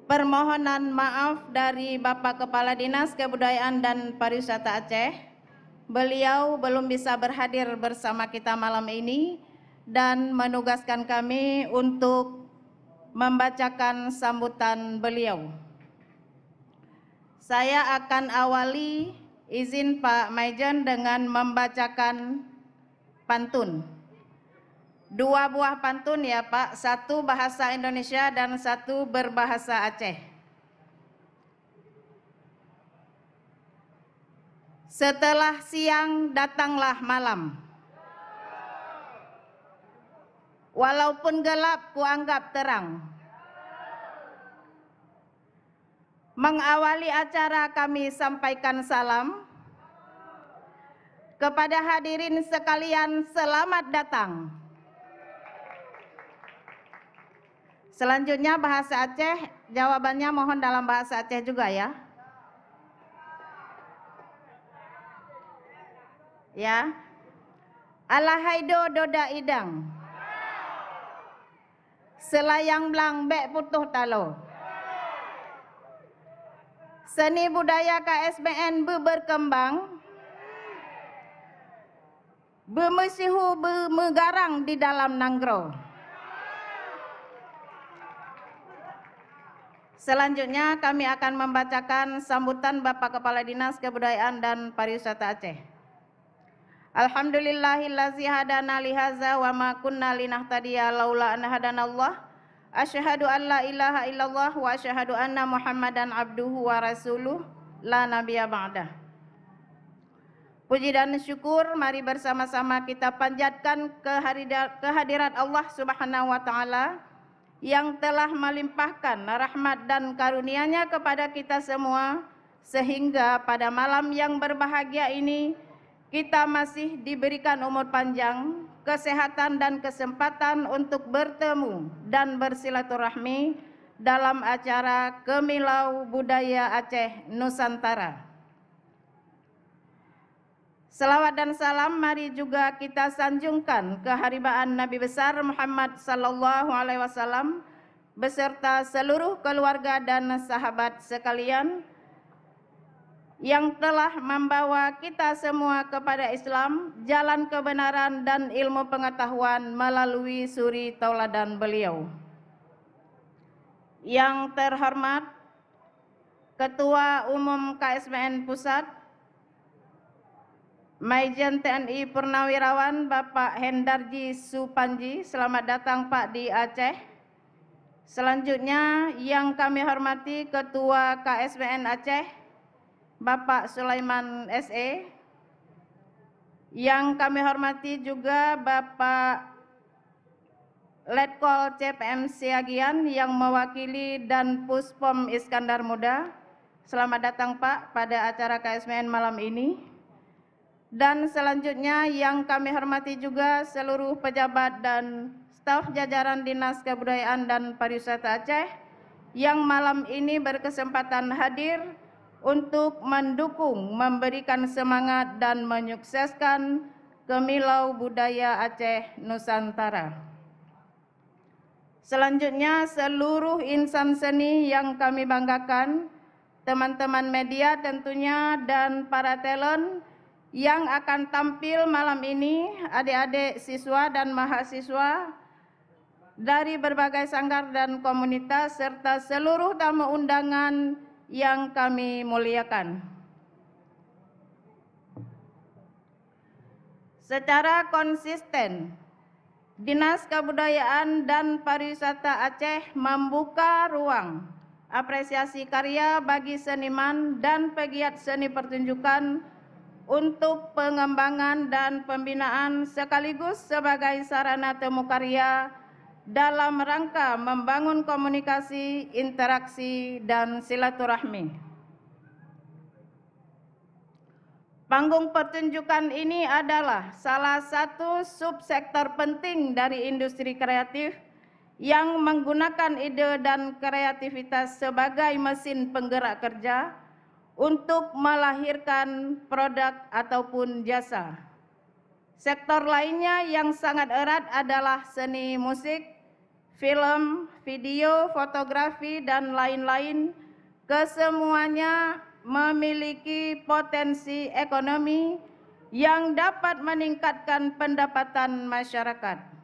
permohonan maaf dari Bapak Kepala Dinas Kebudayaan dan Pariwisata Aceh. Beliau belum bisa berhadir bersama kita malam ini dan menugaskan kami untuk membacakan sambutan beliau. Saya akan awali izin Pak Majen dengan membacakan pantun. 2 buah pantun ya Pak, 1 bahasa Indonesia dan 1 berbahasa Aceh. Setelah siang datanglah malam. Walaupun gelap kuanggap terang. Mengawali acara kami sampaikan salam Kepada hadirin sekalian, selamat datang. Selanjutnya bahasa Aceh, jawabannya mohon dalam bahasa Aceh juga ya. Ya. Alahaido doda idang. Selayang belang bek putuh talo. Seni budaya KSBN berkembang, bermesihu bermegarang di dalam Nanggro. Selanjutnya kami akan membacakan sambutan Bapak Kepala Dinas Kebudayaan dan Pariwisata Aceh. Alhamdulillahillazi hadana lihaza wa ma kunna linahtadiya laula an hadanallah. Asyhadu an la ilaha illallah wa asyhadu anna Muhammadan abduhu wa rasuluh la nabiyya ba'dah. Puji dan syukur mari bersama-sama kita panjatkan kehadirat Allah Subhanahu wa taala yang telah melimpahkan rahmat dan karunia-Nya kepada kita semua, sehingga pada malam yang berbahagia ini kita masih diberikan umur panjang, kesehatan dan kesempatan untuk bertemu dan bersilaturahmi dalam acara Kemilau Budaya Aceh Nusantara. Salawat dan salam mari juga kita sanjungkan keharibaan Nabi besar Muhammad sallallahu alaihi wasallam beserta seluruh keluarga dan sahabat sekalian yang telah membawa kita semua kepada Islam, jalan kebenaran dan ilmu pengetahuan melalui suri tauladan beliau. Yang terhormat Ketua Umum KSBN Pusat Maijen TNI Purnawirawan Bapak Hendarji Supanji, selamat datang Pak di Aceh. Selanjutnya yang kami hormati Ketua KSBN Aceh Bapak Sulaiman SE. Yang kami hormati juga Bapak Letkol CPM Siagian yang mewakili dan Puspom Iskandar Muda. Selamat datang Pak pada acara KSBN malam ini. Dan selanjutnya yang kami hormati juga seluruh pejabat dan staf jajaran Dinas Kebudayaan dan Pariwisata Aceh yang malam ini berkesempatan hadir untuk mendukung, memberikan semangat dan menyukseskan Kemilau Budaya Aceh Nusantara. Selanjutnya seluruh insan seni yang kami banggakan, teman-teman media tentunya dan para talent yang akan tampil malam ini, adik-adik siswa dan mahasiswa dari berbagai sanggar dan komunitas serta seluruh tamu undangan yang kami muliakan. Secara konsisten, Dinas Kebudayaan dan Pariwisata Aceh membuka ruang apresiasi karya bagi seniman dan pegiat seni pertunjukan untuk pengembangan dan pembinaan sekaligus sebagai sarana temu karya dalam rangka membangun komunikasi, interaksi, dan silaturahmi. Panggung pertunjukan ini adalah salah satu subsektor penting dari industri kreatif yang menggunakan ide dan kreativitas sebagai mesin penggerak kerja untuk melahirkan produk ataupun jasa. Sektor lainnya yang sangat erat adalah seni musik, film, video, fotografi, dan lain-lain. Kesemuanya memiliki potensi ekonomi yang dapat meningkatkan pendapatan masyarakat.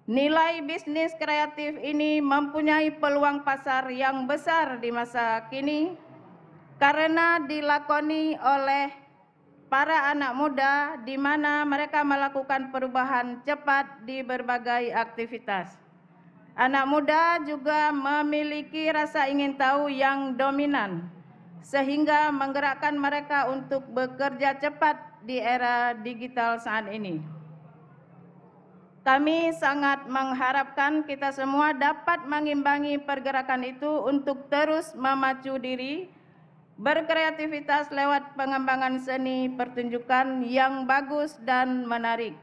Nilai bisnis kreatif ini mempunyai peluang pasar yang besar di masa kini karena dilakoni oleh para anak muda di mana mereka melakukan perubahan cepat di berbagai aktivitas. Anak muda juga memiliki rasa ingin tahu yang dominan sehingga menggerakkan mereka untuk bekerja cepat di era digital saat ini. Kami sangat mengharapkan kita semua dapat mengimbangi pergerakan itu untuk terus memacu diri berkreativitas lewat pengembangan seni pertunjukan yang bagus dan menarik.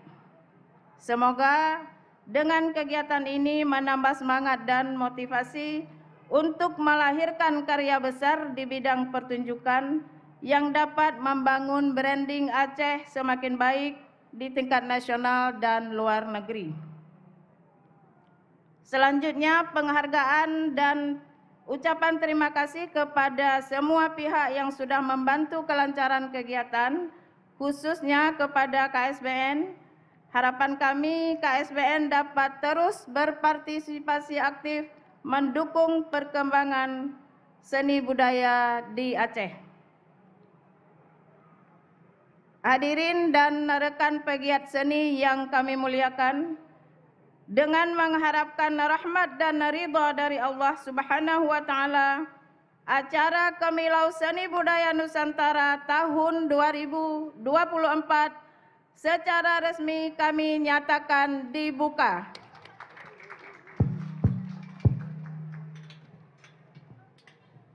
Semoga dengan kegiatan ini menambah semangat dan motivasi untuk melahirkan karya besar di bidang pertunjukan yang dapat membangun branding Aceh semakin baik di tingkat nasional dan luar negeri. Selanjutnya, penghargaan dan ucapan terima kasih kepada semua pihak yang sudah membantu kelancaran kegiatan, khususnya kepada KSBN. Harapan kami KSBN dapat terus berpartisipasi aktif mendukung perkembangan seni budaya di Aceh. Hadirin dan rekan pegiat seni yang kami muliakan, dengan mengharapkan rahmat dan ridha dari Allah Subhanahu wa taala, acara Kemilau Seni Budaya Nusantara tahun 2024 secara resmi kami nyatakan dibuka.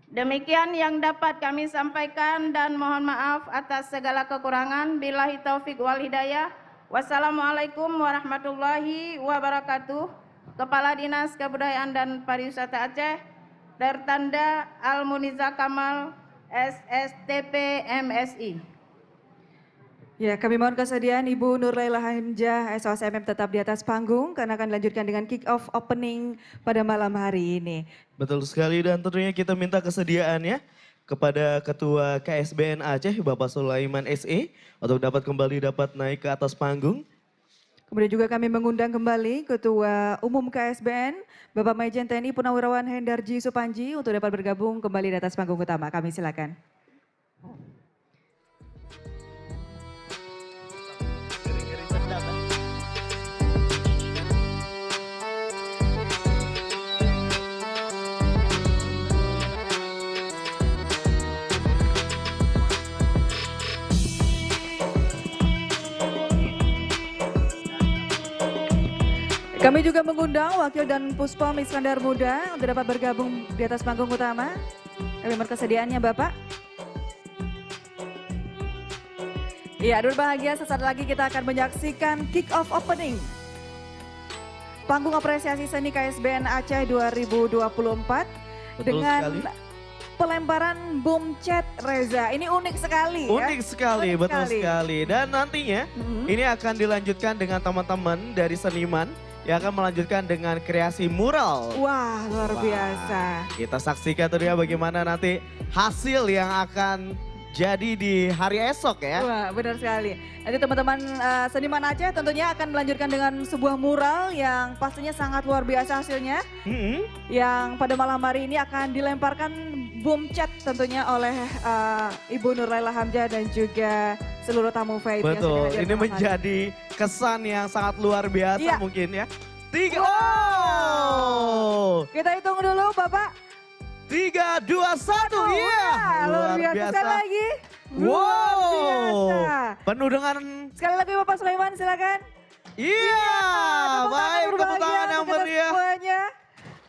Demikian yang dapat kami sampaikan dan mohon maaf atas segala kekurangan. Billahi taufik wal hidayah. Wassalamualaikum warahmatullahi wabarakatuh. Kepala Dinas Kebudayaan dan Pariwisata Aceh, tertanda Al-Muniza Kamal, SSTP MSI. Ya, kami mohon kesediaan Ibu Nurlaila Hamzah, SOSMM tetap di atas panggung karena akan dilanjutkan dengan kick off opening pada malam hari ini. Betul sekali dan tentunya kita minta kesediaannya kepada Ketua KSBN Aceh Bapak Sulaiman SE untuk dapat naik ke atas panggung. Kemudian juga kami mengundang kembali Ketua Umum KSBN Bapak Majen TNI Purnawirawan Hendarji Supanji untuk dapat bergabung kembali di atas panggung utama. Kami silakan. Kami juga mengundang Wakil dan Puspom Iskandar Muda untuk dapat bergabung di atas panggung utama. Kami mohon kesediaannya Bapak. Iya, berbahagia sesaat lagi kita akan menyaksikan kick off opening Panggung Apresiasi Seni KSBN Aceh 2024 dengan sekali. Pelemparan boom chat Reza. Ini unik sekali ya. Unik sekali, Unik betul sekali. Dan nantinya ini akan dilanjutkan dengan teman-teman dari seniman yang akan melanjutkan dengan kreasi mural. Wah, luar biasa. Kita saksikan tentunya bagaimana nanti hasil yang akan jadi di hari esok ya. Wah, benar sekali. Nanti teman-teman seniman Aceh tentunya akan melanjutkan dengan sebuah mural yang pastinya sangat luar biasa hasilnya. Yang pada malam hari ini akan dilemparkan boom chat tentunya oleh Ibu Nurlaila Hamzah dan juga seluruh tamu VIP. Betul, ini menjadi kesan yang sangat luar biasa mungkin ya. 3, Kita hitung dulu Bapak. 3, 2, 1, iya. Luar biasa. Sekali lagi. Wow, biasa. penuh dengan. Sekali lagi Bapak Sulaiman silakan. Iya, baik tepuk tangan yang meriah. Semuanya.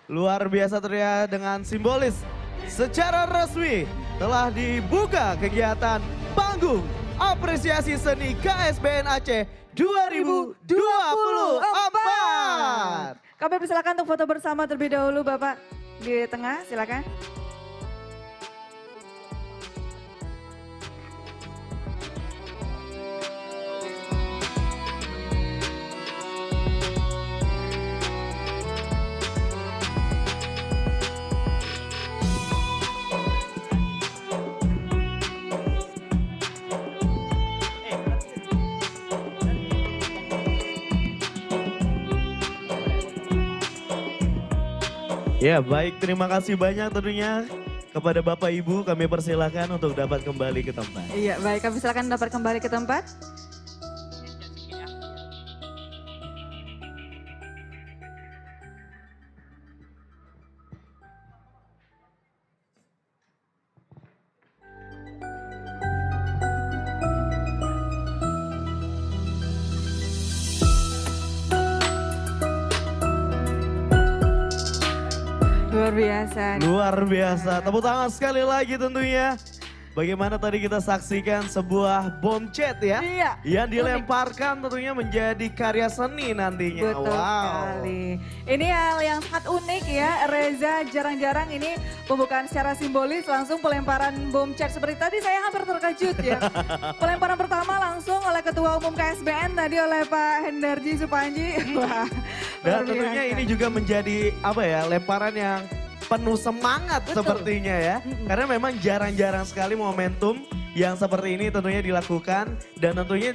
Luar biasa terlihat dengan simbolis. Secara resmi telah dibuka kegiatan Panggung Apresiasi Seni KSBN Aceh 2024. Kami persilakan untuk foto bersama terlebih dahulu Bapak di tengah, silakan. Ya baik, terima kasih banyak tentunya kepada Bapak Ibu, kami persilakan untuk dapat kembali ke tempat. Iya baik, kami silakan dapat kembali ke tempat. Luar biasa. Luar biasa, tepuk tangan sekali lagi tentunya bagaimana tadi kita saksikan sebuah bom chat ya. Iya. Yang dilemparkan tentunya menjadi karya seni nantinya. Betul sekali. Ini hal yang sangat unik ya, Reza jarang-jarang ini pembukaan secara simbolis langsung pelemparan bom chat seperti tadi saya hampir terkejut ya. Pelemparan pertama langsung oleh Ketua Umum KSBN tadi oleh Pak Hendarji Supanji. Wah, Dan luar tentunya biasa. ini juga menjadi apa ya, lemparan yang penuh semangat sepertinya ya. Karena memang jarang-jarang sekali momentum yang seperti ini tentunya dilakukan. Dan tentunya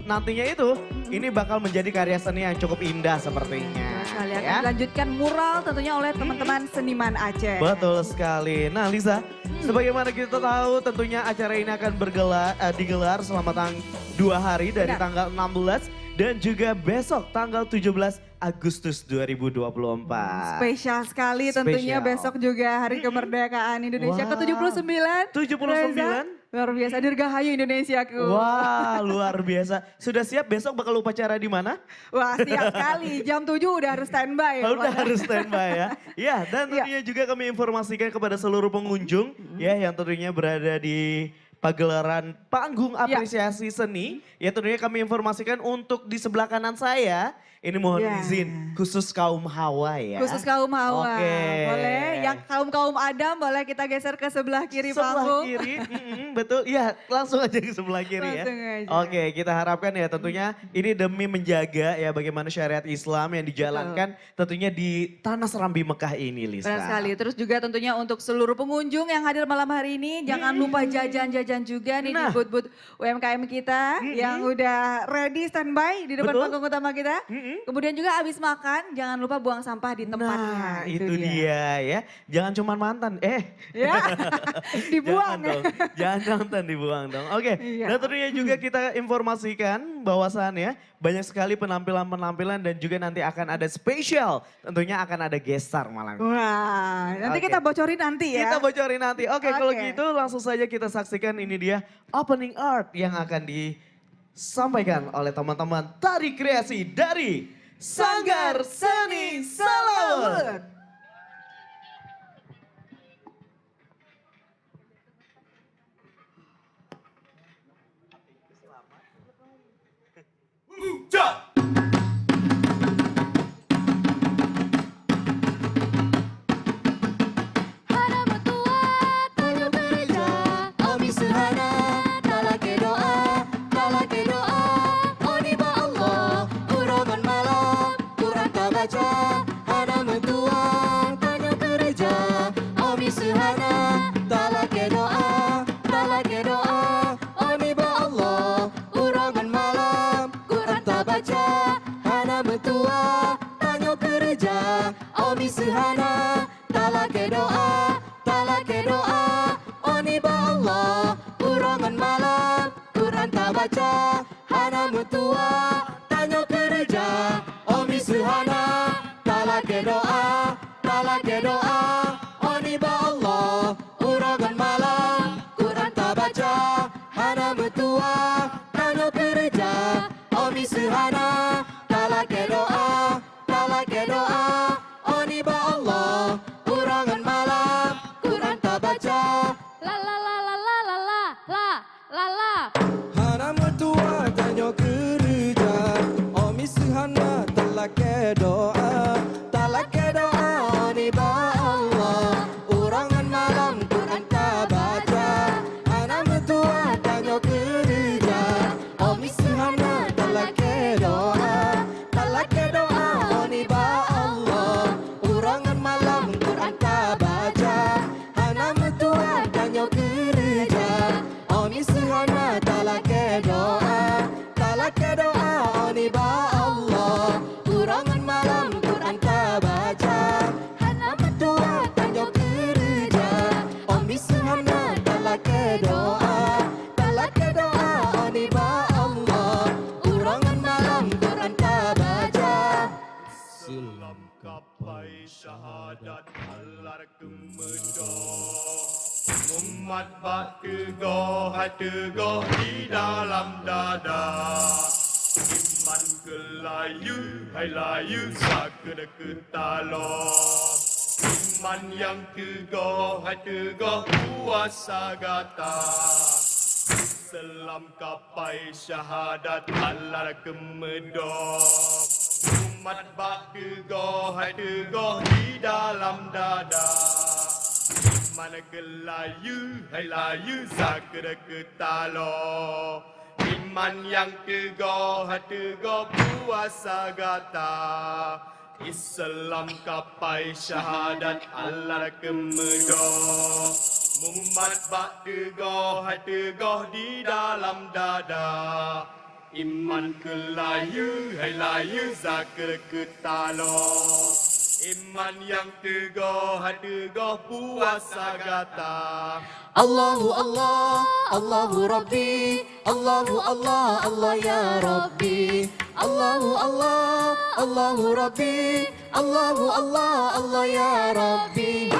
nantinya itu ini bakal menjadi karya seni yang cukup indah sepertinya. Sekali akan Ya. dilanjutkan mural tentunya oleh teman-teman seniman Aceh. Betul sekali. Nah Lisa, sebagaimana kita tahu tentunya acara ini akan digelar selama 2 hari dari Benar. tanggal 16 dan juga besok tanggal 17 Agustus 2024. Spesial sekali tentunya Spesial. besok juga Hari Kemerdekaan Indonesia Wah. ke-79. 79? Reza, luar biasa, Dirgahayu Indonesiaku. Wah luar biasa. Sudah siap besok bakal upacara di mana? Wah, siap sekali. Jam 7 udah harus standby. Oh, udah Pak. harus standby ya. Ya dan Iya. tentunya juga kami informasikan kepada seluruh pengunjung ya yang tentunya berada di pagelaran panggung apresiasi seni. Ya tentunya kami informasikan untuk di sebelah kanan saya. Ini mohon Ya. izin khusus kaum Hawa ya. Khusus kaum Hawa. Oke. Boleh, yang kaum Adam boleh kita geser ke sebelah kiri Sebelah panggung. kiri, betul. Ya langsung aja ke sebelah kiri ya. Langsung aja. Oke kita harapkan ya tentunya ini demi menjaga ya bagaimana syariat Islam yang dijalankan tentunya di Tanah Serambi Mekah ini Lisa. Benar sekali. Terus juga tentunya untuk seluruh pengunjung yang hadir malam hari ini, jangan lupa jajan-jajan juga nih di Nah. booth-booth UMKM kita yang udah ready standby di depan Betul. panggung utama kita. Kemudian juga habis makan, jangan lupa buang sampah di tempatnya. Nah itu dia ya. Jangan cuma mantan, Ya, dibuang. Jangan dong, jangan mantan dibuang dong. Oke, Iya. dan tentunya juga kita informasikan bahwasannya banyak sekali penampilan-penampilan dan juga nanti akan ada spesial. Tentunya akan ada guest star malam ini. Wah, nanti Oke. kita bocorin nanti ya. Kita bocorin nanti. Oke, kalau Oke. gitu langsung saja kita saksikan ini dia opening art yang akan disampaikan oleh teman-teman tari kreasi dari Sanggar Seni Salawut. Sehana talake doa oni ba Allah urangan malam Quran tak baca hana mutua tanya kerja omi sehana talake doa oni ba Allah urangan malam Quran tak baca hana mutua tanya kerja omi sehana talake doa oni ba Allah urangan malam Quran tak baca La la la la la la la la la la. hana mertua tanya kerja omi sehana talake doa oni ba Allah urangan malam Quran tak baca hana mertua tanya kerja omi sehana talake doa oni ba Allah urangan malam Quran tak baca hana mertua tanya kerja omi sehana talake doa oni ba Allah urangan malam Quran tak baca hana mertua tanya kerja omi sehana talake doa oni ba Allah urangan malam Quran tak baca Selam kapai syahadat halar kemedah Umat bak tegoh tegoh di dalam dada Iman ke layu hai layu sakena ketalo Iman yang tegoh puasa gata Islam kapai syahadat Allah kemedok. Umat bak tegoh hai tegoh di dalam dada. Mana kelayu hai layu zakra ketalo. Iman yang tegoh hai tegoh puasa gata. Islam kapai syahadat Allah kemedok. Umat bak tegoh hai tegoh di dalam dada. Iman kelayu hai layu zakar ketalo. Iman yang tegoh hai tegoh puasa gata. Allahu Allah, Allahu Rabbi, Allahu Allah, Allah ya Rabbi. Allahu Allah, Allahu Rabbi, Allahu Allah, Allah ya Rabbi.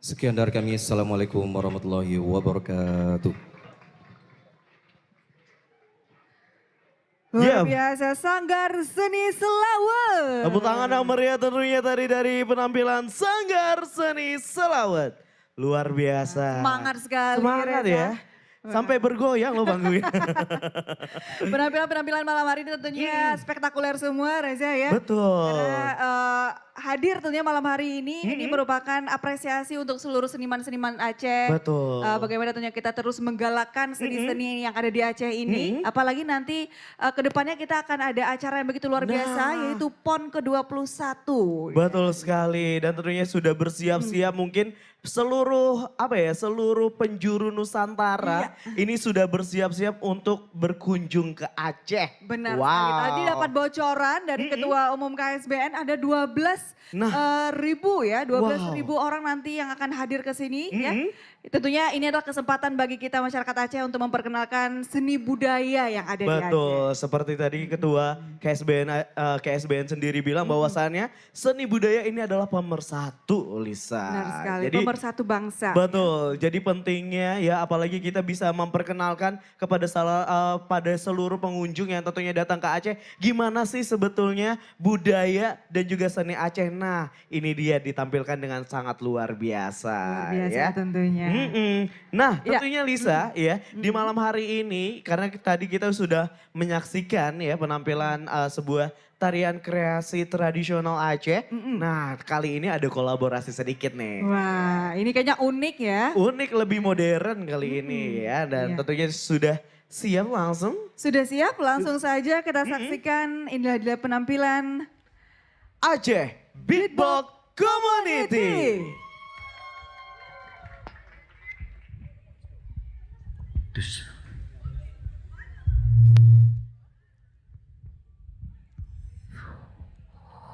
Sekian dari kami. Assalamualaikum warahmatullahi wabarakatuh. Luar biasa, Sanggar Seni Selawat. Tepuk tangan yang meriah tentunya tadi dari penampilan Sanggar Seni Selawat. Luar biasa. Semangat sekali. Semangat Reza. ya. Sampai bergoyang loh panggungnya. Penampilan-penampilan malam hari ini tentunya spektakuler semua Reza ya. Betul. Karena hadir tentunya malam hari ini merupakan apresiasi untuk seluruh seniman-seniman Aceh. Betul. Bagaimana tentunya kita terus menggalakkan seni-seni yang ada di Aceh ini. Apalagi nanti kedepannya kita akan ada acara yang begitu luar biasa yaitu PON ke-21. Betul sekali dan tentunya sudah bersiap-siap mungkin seluruh seluruh penjuru Nusantara ini sudah bersiap-siap untuk berkunjung ke Aceh. Benar sekali. Tadi dapat bocoran dari Ketua Umum KSBN ada 12.000 orang nanti yang akan hadir ke sini ya. Tentunya ini adalah kesempatan bagi kita masyarakat Aceh untuk memperkenalkan seni budaya yang ada di Aceh. Betul, seperti tadi Ketua KSBN sendiri bilang bahwasannya seni budaya ini adalah pemersatu, Lisa. Benar sekali, jadi, pemersatu bangsa. Betul, jadi pentingnya ya apalagi kita bisa memperkenalkan kepada pada seluruh pengunjung yang tentunya datang ke Aceh. Gimana sih sebetulnya budaya dan juga seni Aceh. Nah ini dia ditampilkan dengan sangat luar biasa. Luar biasa ya. tentunya. Nah tentunya Lisa ya di malam hari ini karena tadi kita sudah menyaksikan ya penampilan sebuah tarian kreasi tradisional Aceh. Nah kali ini ada kolaborasi sedikit nih. Wah ini kayaknya unik ya. Unik lebih modern kali ini ya dan tentunya sudah siap langsung. Sudah siap langsung saja kita saksikan inilah dia penampilan Aceh Beatbox Community.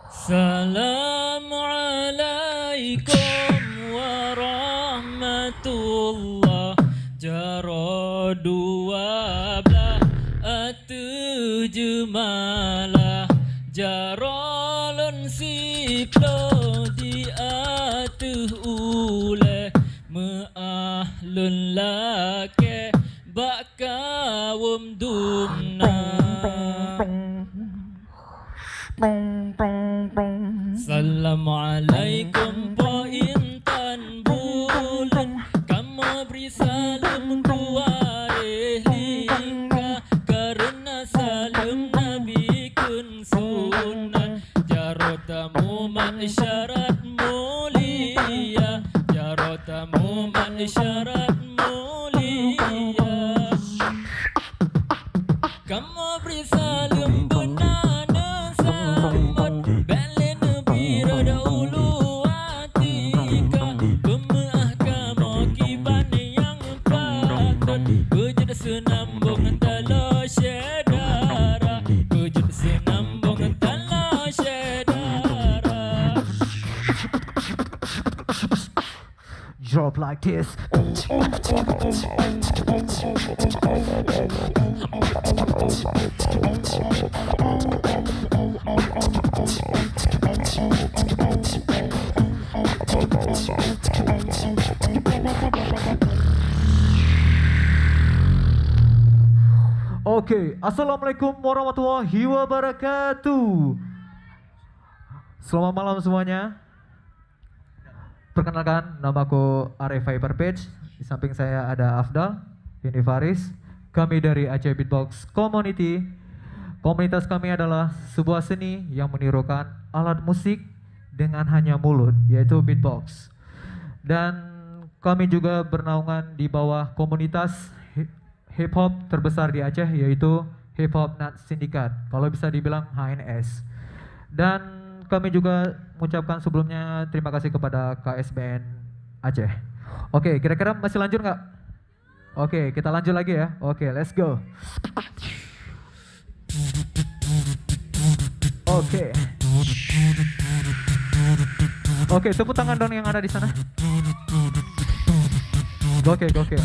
Assalamualaikum warahmatullah. Jaro dua belah atu jemalah. Jaro lon siplo di atu ule. Meahlun lake bakawum dumna. Assalamualaikum po intan bulan. Kamu beri salam kuare lingka. Karena salam Nabi kun sunan. Jarotamu manisyarat mulia. Jarotamu manisyarat mulia. Kamu beri salam benana sambut. Belen birada ulu atika. Kemah kamu kiban yang patut. Kujud senambung tala syedara. Kujud senambung tala syedara. Drop like this. Oke, assalamualaikum warahmatullahi wabarakatuh. Selamat malam semuanya. Perkenalkan, namaku Arif Hyperpage. Di samping saya ada Afdal, ini Faris. Kami dari Aceh Beatbox Community. Komunitas kami adalah sebuah seni yang menirukan alat musik dengan hanya mulut, yaitu beatbox. Dan kami juga bernaungan di bawah komunitas hip hop terbesar di Aceh, yaitu Hip Hop Nat Syndicate, kalau bisa dibilang HNS. Dan kami juga mengucapkan sebelumnya terima kasih kepada KSBN Aceh. Oke, kira-kira masih lanjut nggak? Oke, kita lanjut lagi ya. Oke, let's go. Oke. Oke, tepuk tangan dong yang ada di sana. Gokil, gokil.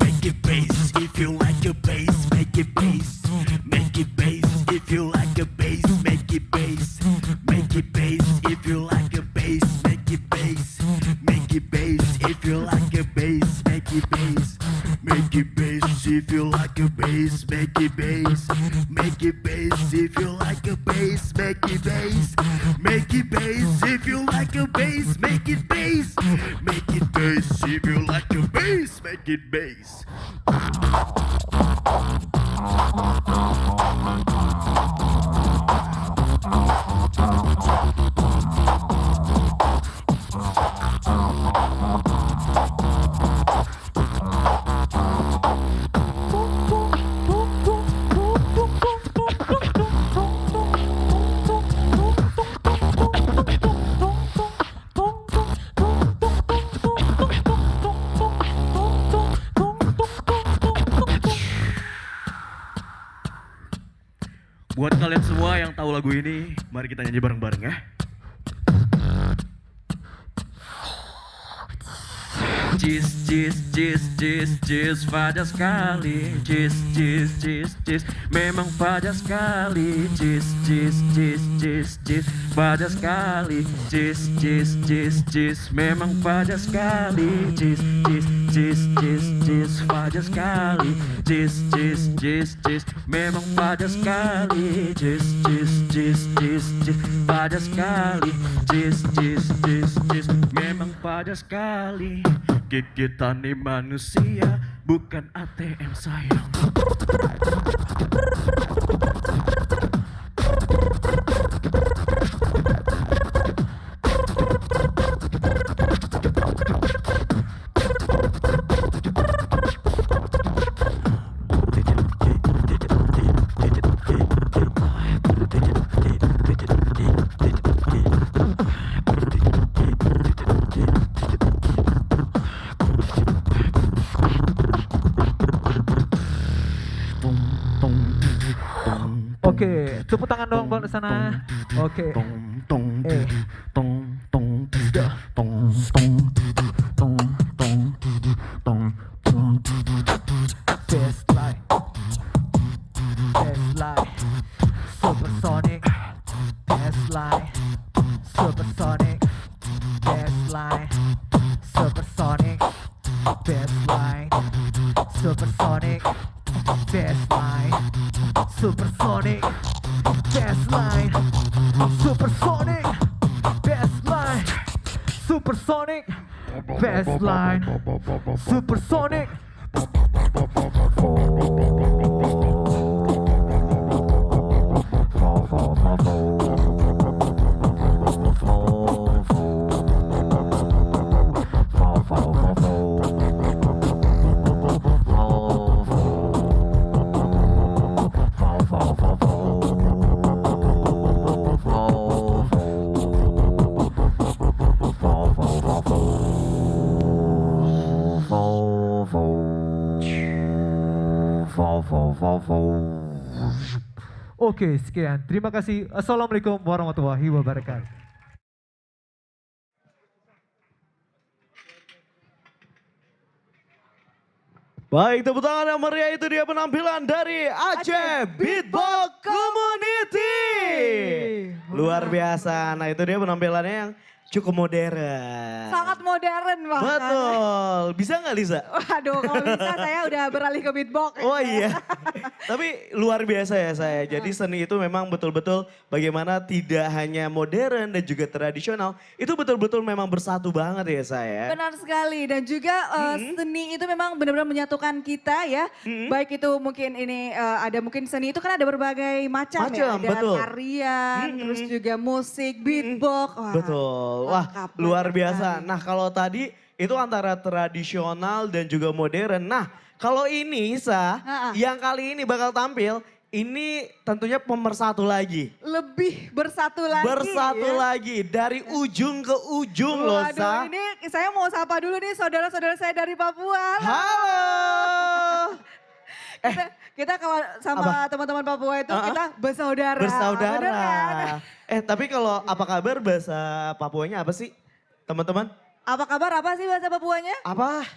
Make it bass if you like a bass. Make it bass. Make it bass if you like a bass. Make it bass. Make it bass if you like a bass. Make it bass. Make it bass if you like a bass. Make it bass. Make it bass if you like a bass. Make it bass. Make it bass if you like a bass. Make it bass. Make it bass if you like a bass. Make it bass. Make it bass if you like a bass. Make it bass. Buat kalian semua yang tahu lagu ini, mari kita nyanyi bareng-bareng ya. Jis, jis, jis, jis, jis, pada sekali. Jis, jis, jis, jis, memang pada sekali. Jis, jis, jis, jis, jis, pada sekali. Jis, jis, jis, jis, memang pada sekali. Jis, jis, jis, jis, jis, pada sekali. Jis, jis, jis, jis, memang pada sekali. Jis, jis, jis, jis, jis, pada sekali. Jis, jis, jis, jis, memang pada sekali. Kita nih manusia, bukan ATM sayang. Oke, tepuk tangan dong buat sana. Oke. Bassline, bassline, supersonic, bassline, supersonic, bassline, supersonic, bassline, supersonic, bassline, supersonic, bassline, supersonic, bassline, supersonic, bassline, supersonic. Oke, sekian. Terima kasih. Assalamualaikum warahmatullahi wabarakatuh. Baik, tepuk tangan yang meriah, itu dia penampilan dari Aceh Beatbox Community. Luar biasa. Nah, itu dia penampilannya yang cukup modern. Sangat modern bahkan. Betul. Bisa nggak Lisa? Waduh, kalau bisa saya udah beralih ke beatbox. Oh iya. Tapi luar biasa ya saya. Jadi seni itu memang betul-betul bagaimana tidak hanya modern dan juga tradisional. Itu betul-betul memang bersatu banget ya saya. Benar sekali. Dan juga seni itu memang benar-benar menyatukan kita ya. Baik itu mungkin ini ada mungkin seni itu kan ada berbagai macam ya. Ada betul. tarian, terus juga musik, beatbox. Wah, Betul. Wah, luar biasa. Nah, kalau tadi itu antara tradisional dan juga modern. Nah, kalau ini yang kali ini bakal tampil, ini tentunya pemersatu lagi. Lebih bersatu lagi. Bersatu lagi dari ujung ke ujung loh, Sa. Ini saya mau sapa dulu nih saudara-saudara saya dari Papua. Halo. Kita kalau sama teman-teman Papua itu kita bersaudara. Bersaudara. Bener kan? Tapi kalau apa kabar bahasa Papuanya apa sih, teman-teman? Apa kabar, apa sih bahasa Papuanya? Apa?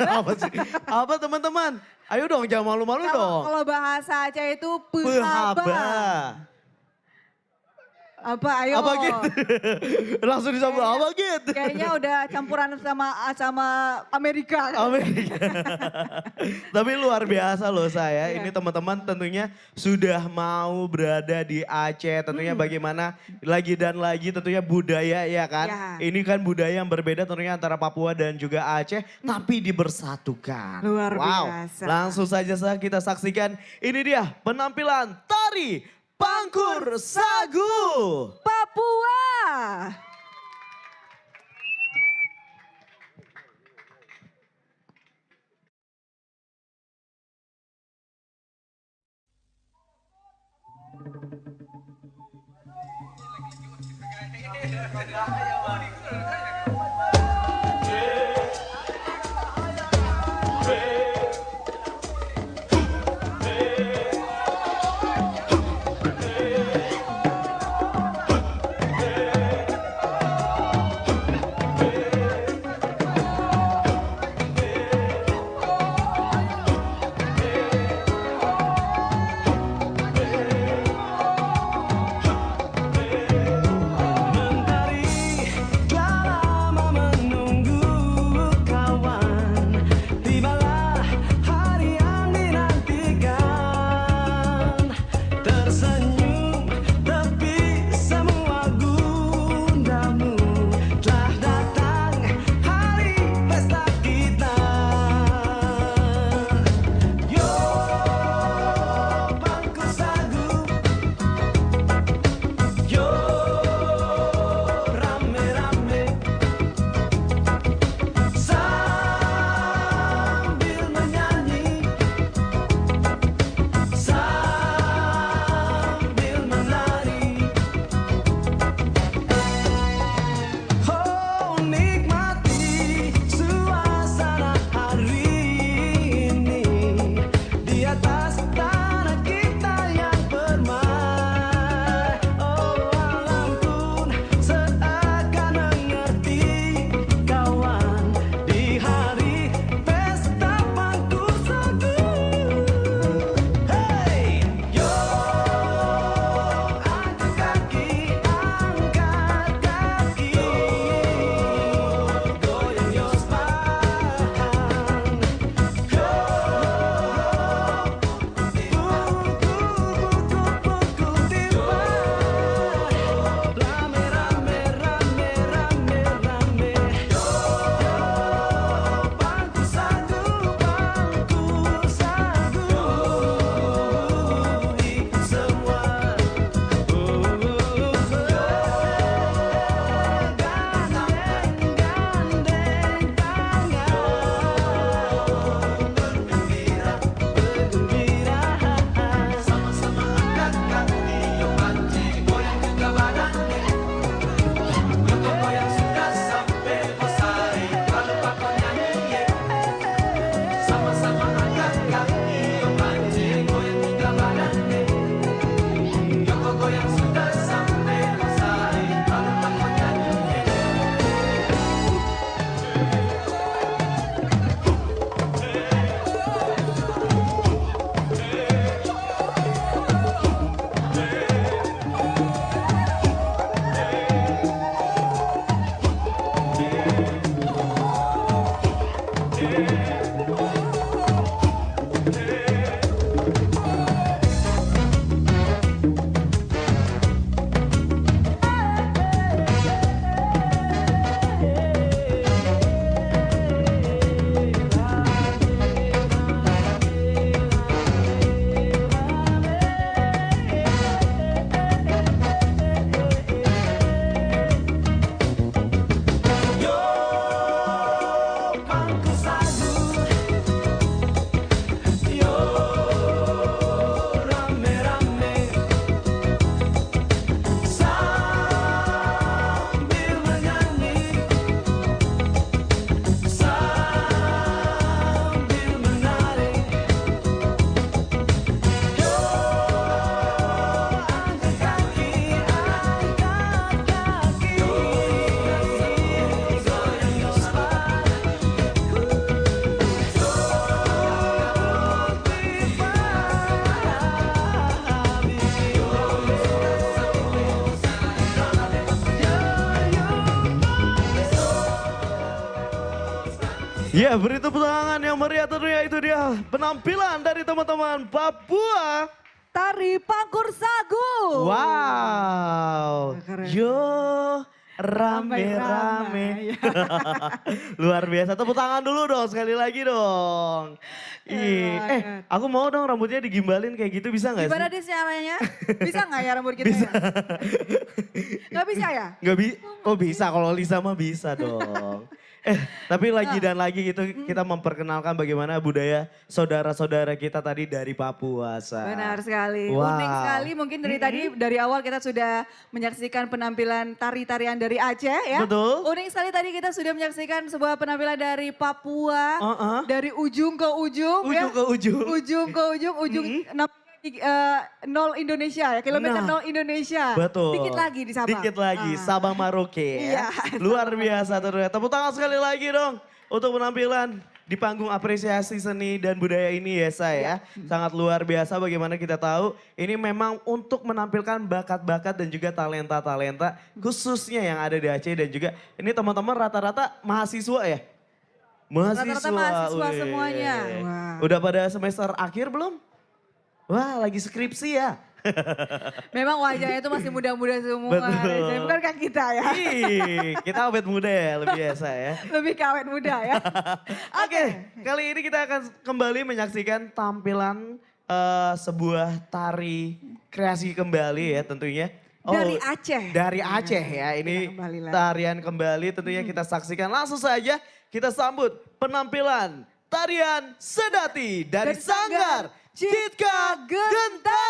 Apa sih? Apa teman-teman? Ayo dong, jangan malu-malu dong. Kalau bahasa Aceh itu pehaba. Apa ayo? Apa gitu? Langsung disambut apa gitu? Kayaknya udah campuran sama Amerika. Amerika. Tapi luar biasa loh saya. Ini teman-teman tentunya sudah mau berada di Aceh. Tentunya bagaimana lagi dan lagi tentunya budaya ya kan. Ya. Ini kan budaya yang berbeda tentunya antara Papua dan juga Aceh. Tapi dibersatukan. Luar biasa. Langsung saja kita saksikan. Ini dia penampilan tari Pangkur Sagu Papua. Ya, beri tepuk tangan yang meriah tentunya itu dia penampilan dari teman-teman Papua. Tari Pangkur Sagu. Wow. Yo, rame-rame. Luar biasa. Tepuk tangan dulu dong, sekali lagi dong. Aku mau dong rambutnya digimbalin kayak gitu, bisa nggak sih? Gimana deh caranya? Bisa nggak ya rambut kita? Bisa. Nggak bisa ya? Nggak bisa. Oh bisa, kalau Lisa mah bisa dong. Tapi lagi dan lagi gitu kita memperkenalkan bagaimana budaya saudara-saudara kita tadi dari Papua. Benar sekali, Wow. unik sekali mungkin dari tadi, dari awal kita sudah menyaksikan penampilan tari-tarian dari Aceh ya. Betul. Unik sekali tadi kita sudah menyaksikan sebuah penampilan dari Papua, dari ujung ke ujung. Ujung ke ujung. Ujung ke ujung, nol Indonesia ya, kilometer Nah, 0 Indonesia. Betul. Dikit lagi di Sabang. Dikit lagi, Sabang Maroke Iya. ya. Luar biasa ternyata. Tepuk tangan sekali lagi dong untuk penampilan di panggung apresiasi seni dan budaya ini ya saya. Sangat luar biasa bagaimana kita tahu ini memang untuk menampilkan bakat-bakat dan juga talenta-talenta khususnya yang ada di Aceh dan juga ini teman-teman rata-rata mahasiswa ya? Rata-rata mahasiswa wih. semuanya. Udah pada semester akhir belum? Wah lagi skripsi ya? Memang wajahnya itu masih muda-muda semua. Betul. Bukankah kita ya? Kita awet muda ya, lebih biasa ya. Lebih ke awet muda ya. Oke, kali ini kita akan kembali menyaksikan tampilan sebuah tari kreasi kembali ya tentunya. Dari Aceh. Dari Aceh ya, ini tarian kembali tentunya kita saksikan. Langsung saja kita sambut penampilan tarian Sedati dari Sanggar Citka Genta.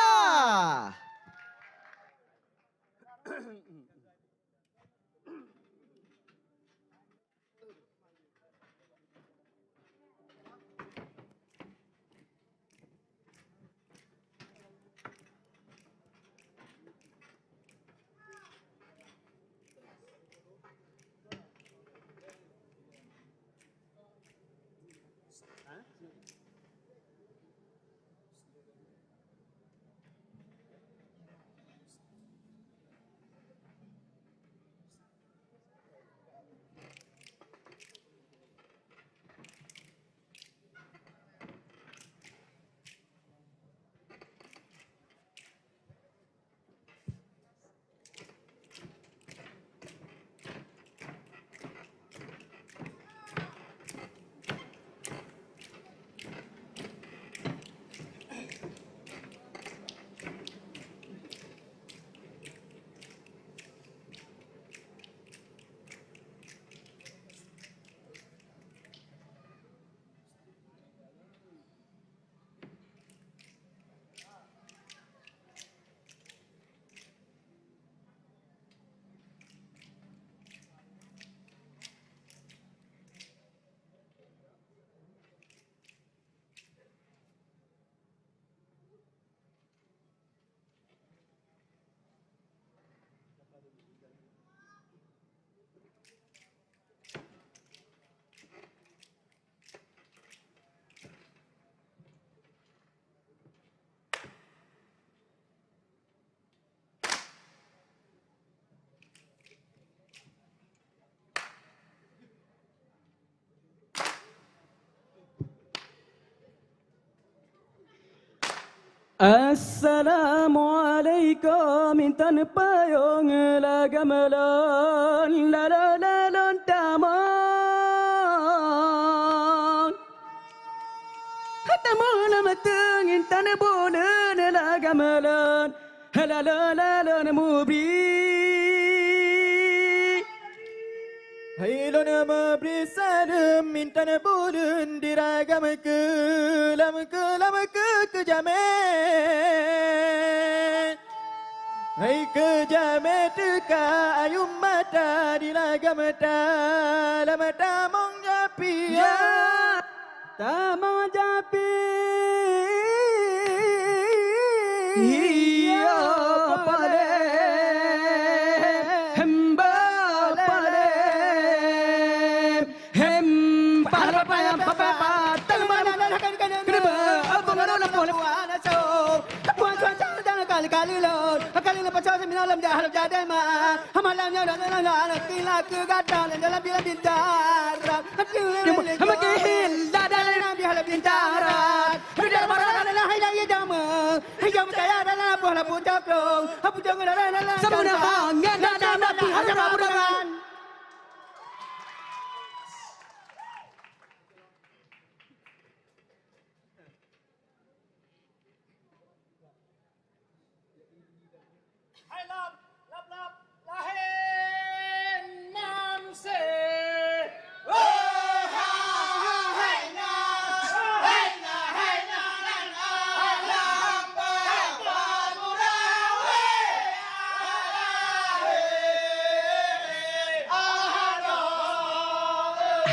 Assalamualaikum intan payung la gamelan la la la la tamang tamang la mateng intan bolen la gamelan la la la la mubi Hai lo nama brisadem intan bolen diragam ke kejamet Hai kejamet ka ayum mata di lagam mata lama tamong japi ya tamong japi iya pale hemba pale hem pala payam papa tangmana kan kenapa abang orang boleh buana so buan cuaca jangan kali-kali lo kali lepas cuaca minalam jahat jadi mah malamnya dah kila ke gata dalam bila bintang Yang percaya dalam bola puncak dong. Puncak dalam Semua hangat dalam api hanya berdangan.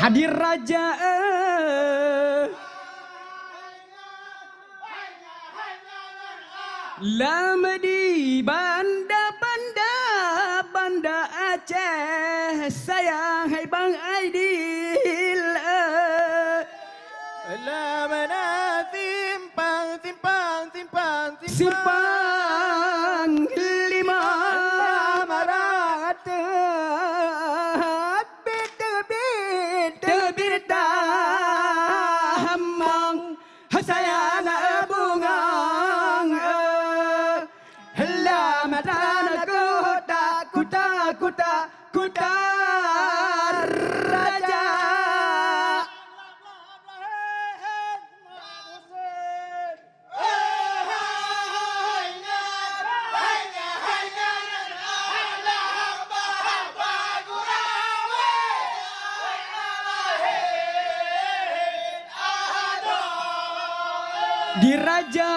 Hadir raja lama di banda Aceh sayang hai bang Aidil lama simpang simpang lima kuta raja di raja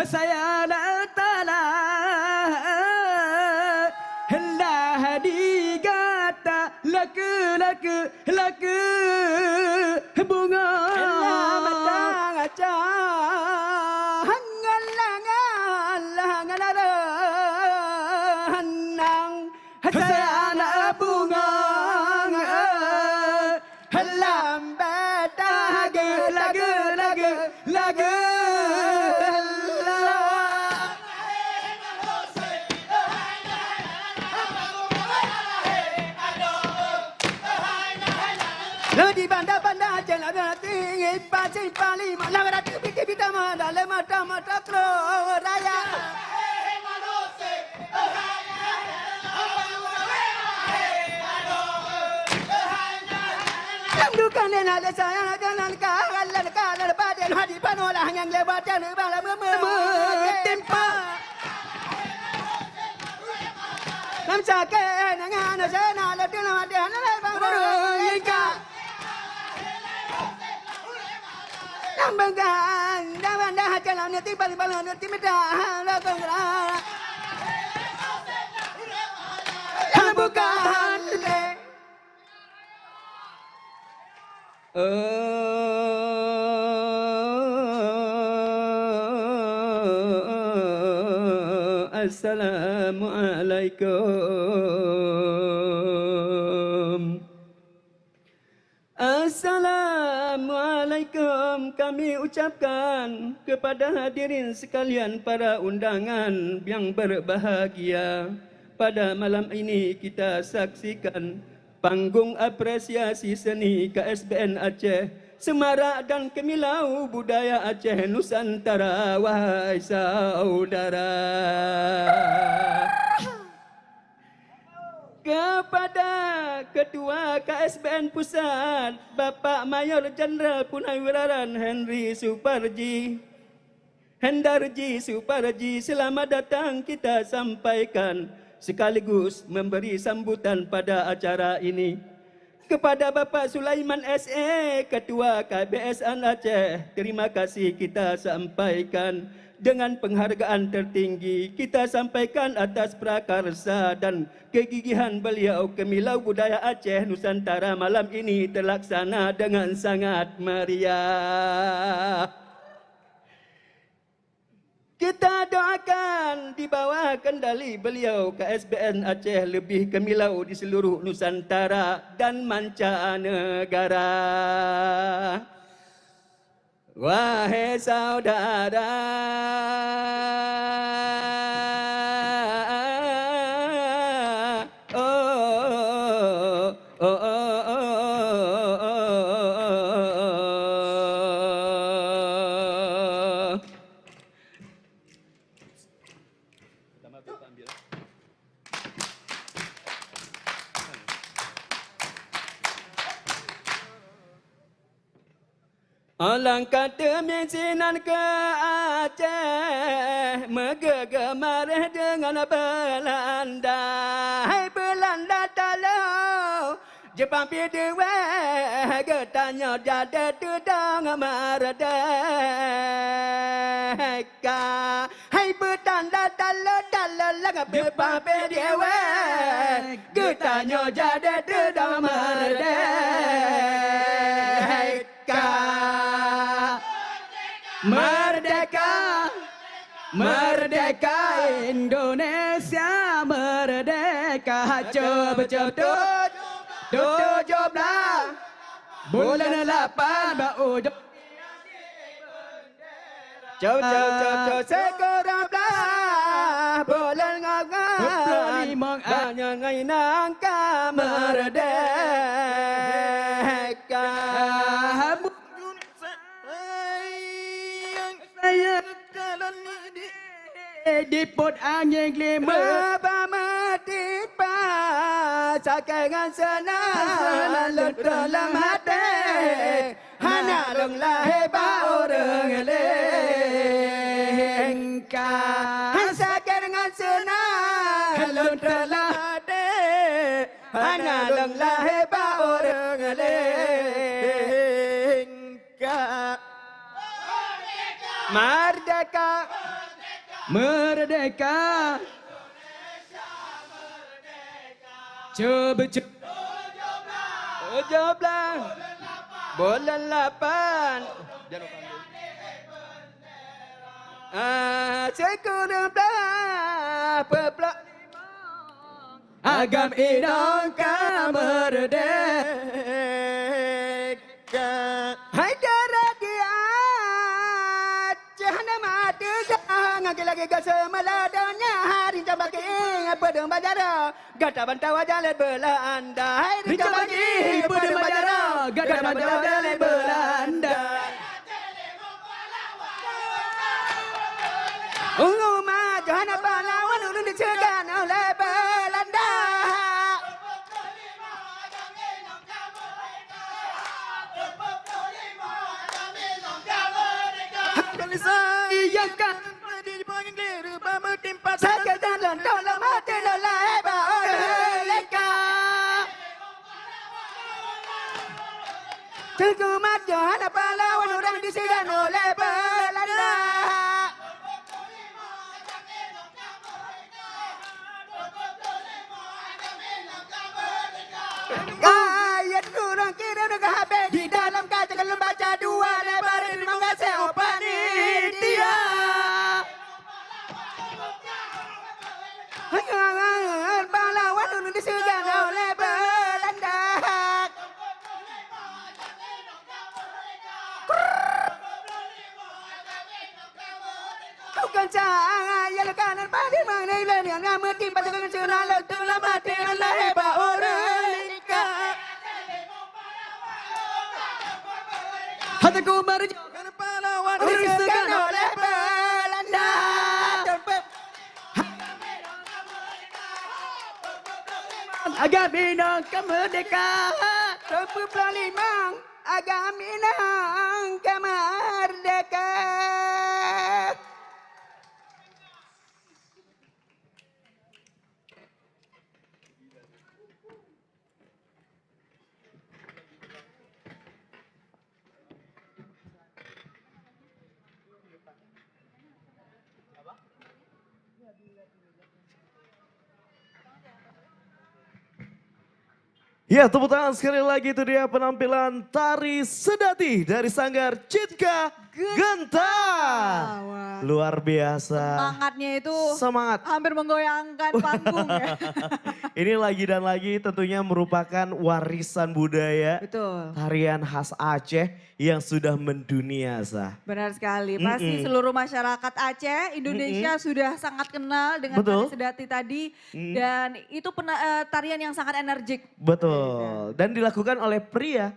saya la tala lah digata laku bunga matang aja hangang saya la bunga lambat lagu di banda jalan tinggi pasti paling malam rati kita dalam mata kro raya bukan ada saya jalan kalah badan hadi panolah yang lebat dan bala tempa lam cake dengan sana lebih lama dia bang ingka Banggan, dawan dah jalan nanti balik nanti medah lakukan gerak. Bukan Assalamualaikum. Assalamualaikum kami ucapkan kepada hadirin sekalian para undangan yang berbahagia. Pada malam ini kita saksikan panggung apresiasi seni KSBN Aceh, semarak dan kemilau budaya Aceh Nusantara, wahai saudara. Kepada Ketua KSBN Pusat, Bapak Mayor Jeneral Purnawirawan Hendarji Suparji, selamat datang kita sampaikan sekaligus memberi sambutan pada acara ini. Kepada Bapak Sulaiman SE, Ketua KBSN Aceh, terima kasih kita sampaikan. Dengan penghargaan tertinggi kita sampaikan atas prakarsa dan kegigihan beliau, kemilau budaya Aceh Nusantara malam ini terlaksana dengan sangat meriah. Kita doakan di bawah kendali beliau KSBN Aceh lebih kemilau di seluruh Nusantara dan mancanegara. Wahai saudara, Alangkah temisinan ke Aceh, menggegama dengan Belanda. Hai Belanda talau, Jepang pidewe, getanya jada tudang merdeka. Hai petanda talau lang Jepang pidewe, getanya jada tudang merdeka. Merdeka, merdeka Indonesia merdeka. Coba-coba 17 bulan 8 bau coba sekarang belah bulan ngagan banyak ngai nangka merdeka. Saya jalan diput angin lima mati pa sakangan sana dalam hati hana long lahe ba orang lengka sakangan sana dalam hati hana long lahe ba orang lengka. Merdeka, merdeka, coba 17 bulan 8 sekurang belah agam inangka merdeka. Hai darah dia lagi ke semaladanya hari jambaki pedang bajara gata bantau jalan Belanda. Hari jambaki pedang bajara gata bantau jalan Belanda. Umma Johana pahlawan ulun dicegan oleh Belanda. Yang kan sakit dan dalam hati lelai merdeka. Terkumat Johana pahlawan orang disegan oleh Belanda. Ayat kurang kira udah habis di dalam kaca kalau baca dua lebar memang gak seopan dia. Pahlawan dulu disegan oleh Belanda. Bukan cahaya lekanan pada mana yang ngamati pada kencana letup mati Allah hebat orang nikah. Hatiku merjukan pahlawan disegan oleh Belanda. Agam Minang kemerdekaan 25 Agam Minang kemerdekaan. Ya, tepuk tangan sekali lagi, itu dia penampilan tari sedati dari Sanggar Citka Genta. Luar biasa. Semangatnya itu Semangat. hampir menggoyangkan panggung ya. Ini lagi dan lagi tentunya merupakan warisan budaya. Betul. Tarian khas Aceh yang sudah mendunia, Sah. Benar sekali, pasti seluruh masyarakat Aceh, Indonesia sudah sangat kenal dengan Betul. tari sedati tadi. Dan itu tarian yang sangat energik. Betul. Dan dilakukan oleh pria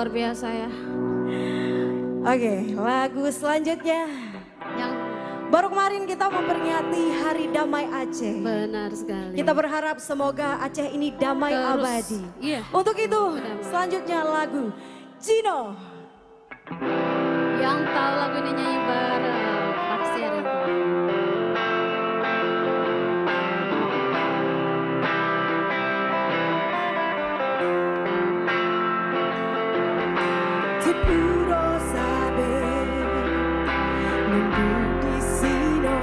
luar biasa ya. Oke, lagu selanjutnya. Yang baru kemarin kita memperingati Hari Damai Aceh. Benar sekali. Kita berharap semoga Aceh ini damai Terus, abadi. iya. Untuk itu, selanjutnya lagu Cino. Yang tahu lagu ini nyanyi bareng pasti ada itu. Di puro saber nunggu di sino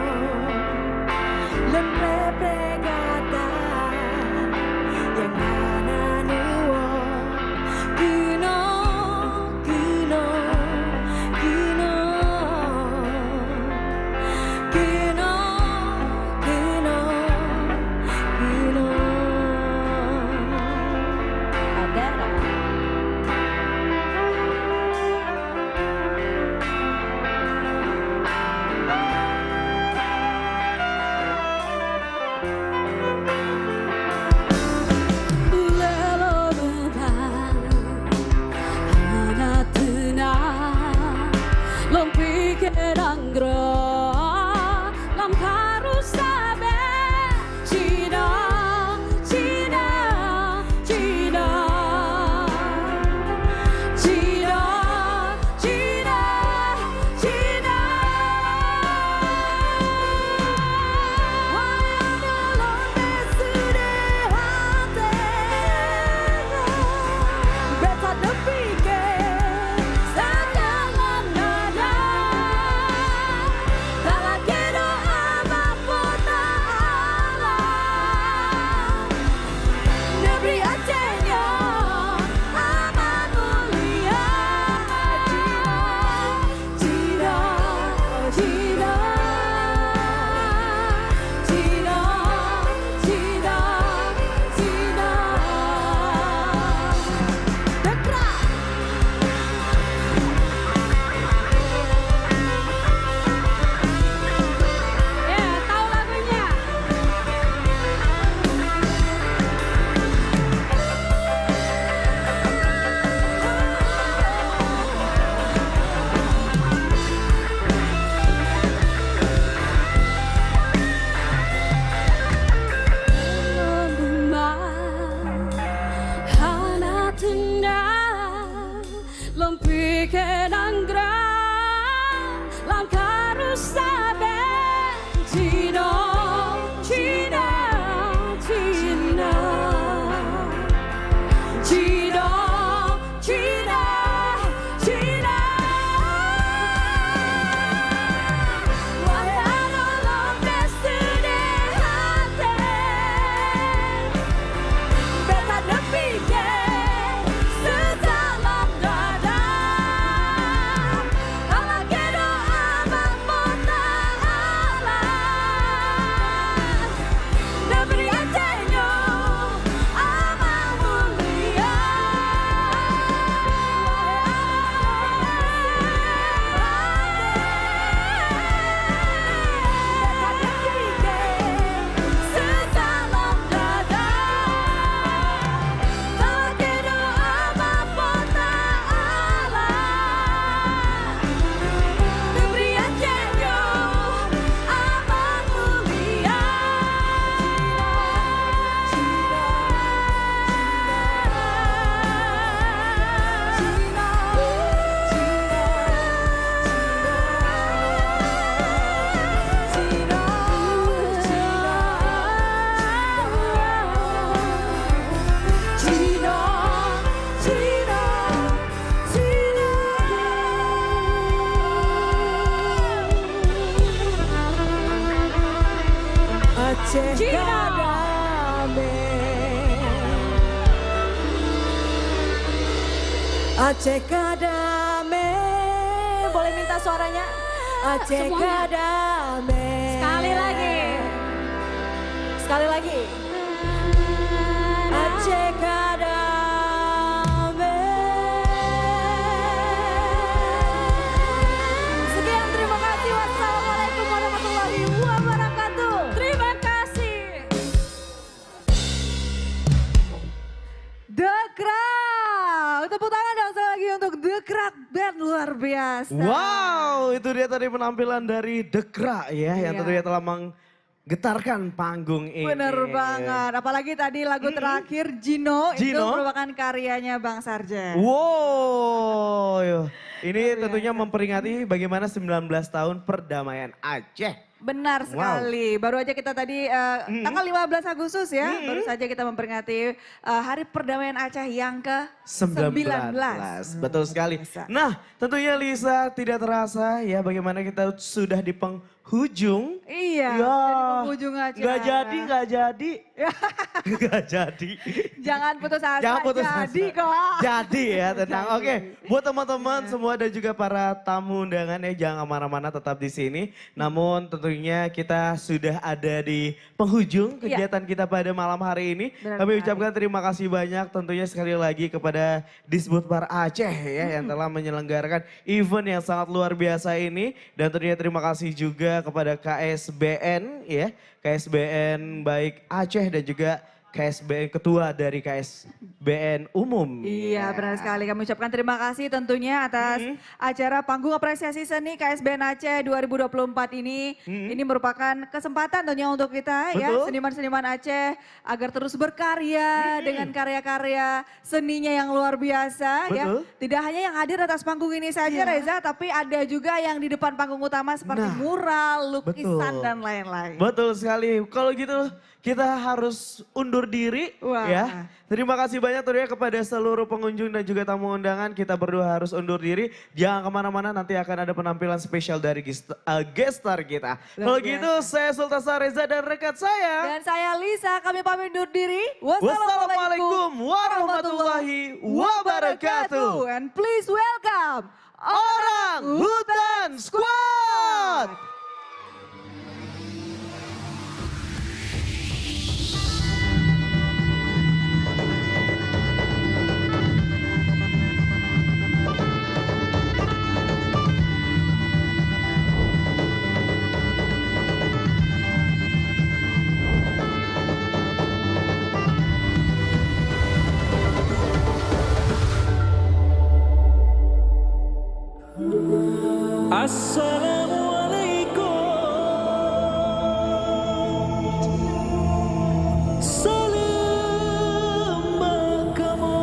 lemre pregata yang mana nuwo kino kino kino kino kino kino ada. Aceh Kadame, boleh minta suaranya? Aceh Kadame. Sekali lagi. Sekali lagi. Aceh Kadame. Sekian, terima kasih. Wassalamualaikum warahmatullahi wabarakatuh. Terima kasih. The Crowd. Tepuk tangan dong sekali lagi biasa. Wow, itu dia tadi penampilan dari Dekra ya, yang Iya. tentunya telah menggetarkan panggung ini. Bener banget, apalagi tadi lagu terakhir Gino, itu Gino? merupakan karyanya Bang Sarjen. Wow, ini tentunya memperingati bagaimana 19 tahun perdamaian Aceh. Benar sekali, baru aja kita tadi tanggal 15 Agustus ya, baru saja kita memperingati Hari Perdamaian Aceh yang ke-19. Betul sekali. Nah, tentunya Lisa tidak terasa ya bagaimana kita sudah di penghujung. Iya, Ya, sudah di penghujung acara. Nggak jadi. Nggak jadi. Jangan putus asa, Jangan putus jadi asa. kok. Jadi ya tenang. Oke, buat teman-teman semua dan juga para tamu undangan ya jangan kemana-mana, tetap di sini. Namun tentunya kita sudah ada di penghujung kegiatan kita pada malam hari ini. Benar Kami sekali. ucapkan terima kasih banyak tentunya sekali lagi kepada Disbudpar Aceh ya yang telah menyelenggarakan event yang sangat luar biasa ini. Dan tentunya terima kasih juga kepada KSBN ya. KSBN baik Aceh dan juga KSBN ketua dari KSBN umum. Iya benar sekali, kami ucapkan terima kasih tentunya atas acara Panggung Apresiasi Seni KSBN Aceh 2024 ini. Ini merupakan kesempatan tentunya untuk kita ya, Betul. seniman-seniman Aceh agar terus berkarya dengan karya-karya seninya yang luar biasa ya. Betul. Tidak hanya yang hadir atas panggung ini saja Reza, tapi ada juga yang di depan panggung utama seperti mural, lukisan dan lain-lain. Betul sekali. Kalau gitu kita harus undur diri ya. Terima kasih banyak tentunya kepada seluruh pengunjung dan juga tamu undangan. Kita berdua harus undur diri. Jangan kemana-mana, nanti akan ada penampilan spesial dari guest star kita. Kalau gitu saya Sultan Reza dan rekan saya. Dan saya Lisa, kami pamit undur diri. Wassalamualaikum warahmatullahi wabarakatuh. And please welcome Orang Hutan Squad. Assalamualaikum. Salam Bangkamo.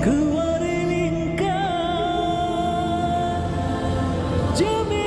Kewarilingkan jami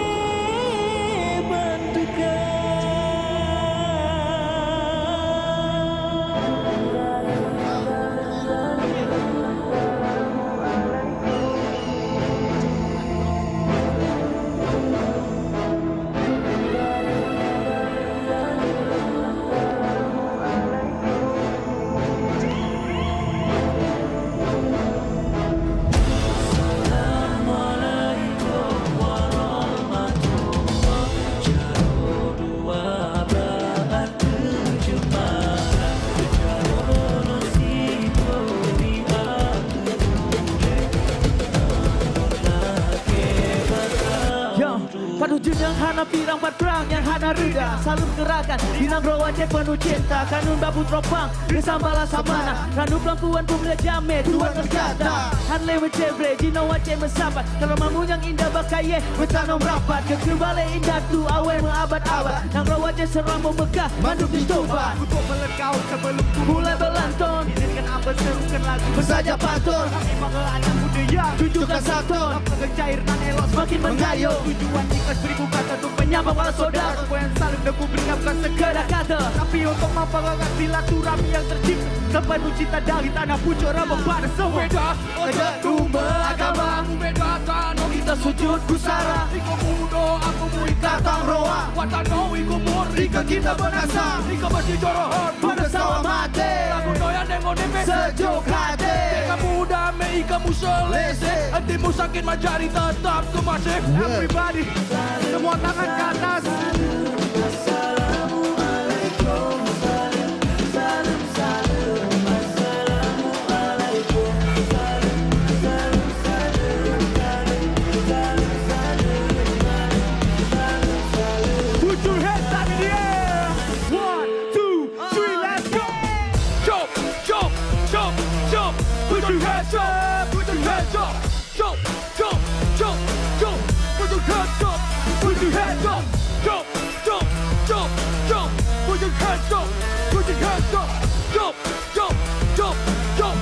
Padu jenang hana pirang bat perang yang hana reda Salam gerakan dinang rawan cek penuh cinta Kanun babu tropang bersambala samana Randu pelampuan pun jame tuan terjata Han lewat cebre jino wajah mesabat Kalau mamunyang indah bakaye bertanam rapat Kekebale indah tu awen mengabad-abad Nang rawan cek seram memegah manduk di stobat Untuk melekau sebelum mulai berlantun Izinkan ambil serukan lagu bersaja pantun Emang anak muda yang tunjukkan saton Apakah cair nan elok semakin mengayuh Tujuan ikhlas beribu kata untuk menyapa para saudara Semua yang saling deku beringatkan segala kata Tapi untuk mempererat silaturahmi yang tercipta Sepenuh cinta dari tanah pucuk rambut pada semua Beda, ojo tumba agama Membedakan kita sujud pusara Iko mudo aku mui katang roa Watano iko mur Ika kita benasa Ika masih jorohon pada sawah mati Lagu doyan dengo nepe sejuk hati Ika muda me ika muselese Hatimu sakit majari tetap kemasih Everybody semua tangan ke atas Assalamualaikum Salam, salam, salam Assalamualaikum Salam, salam, salam Salam, salam, salam Put your hands up in the air 1, 2, 3, let's go Jump hands up, jump, jump, jump, jump. Put your hands up, put your hands up, jump, jump, jump, jump.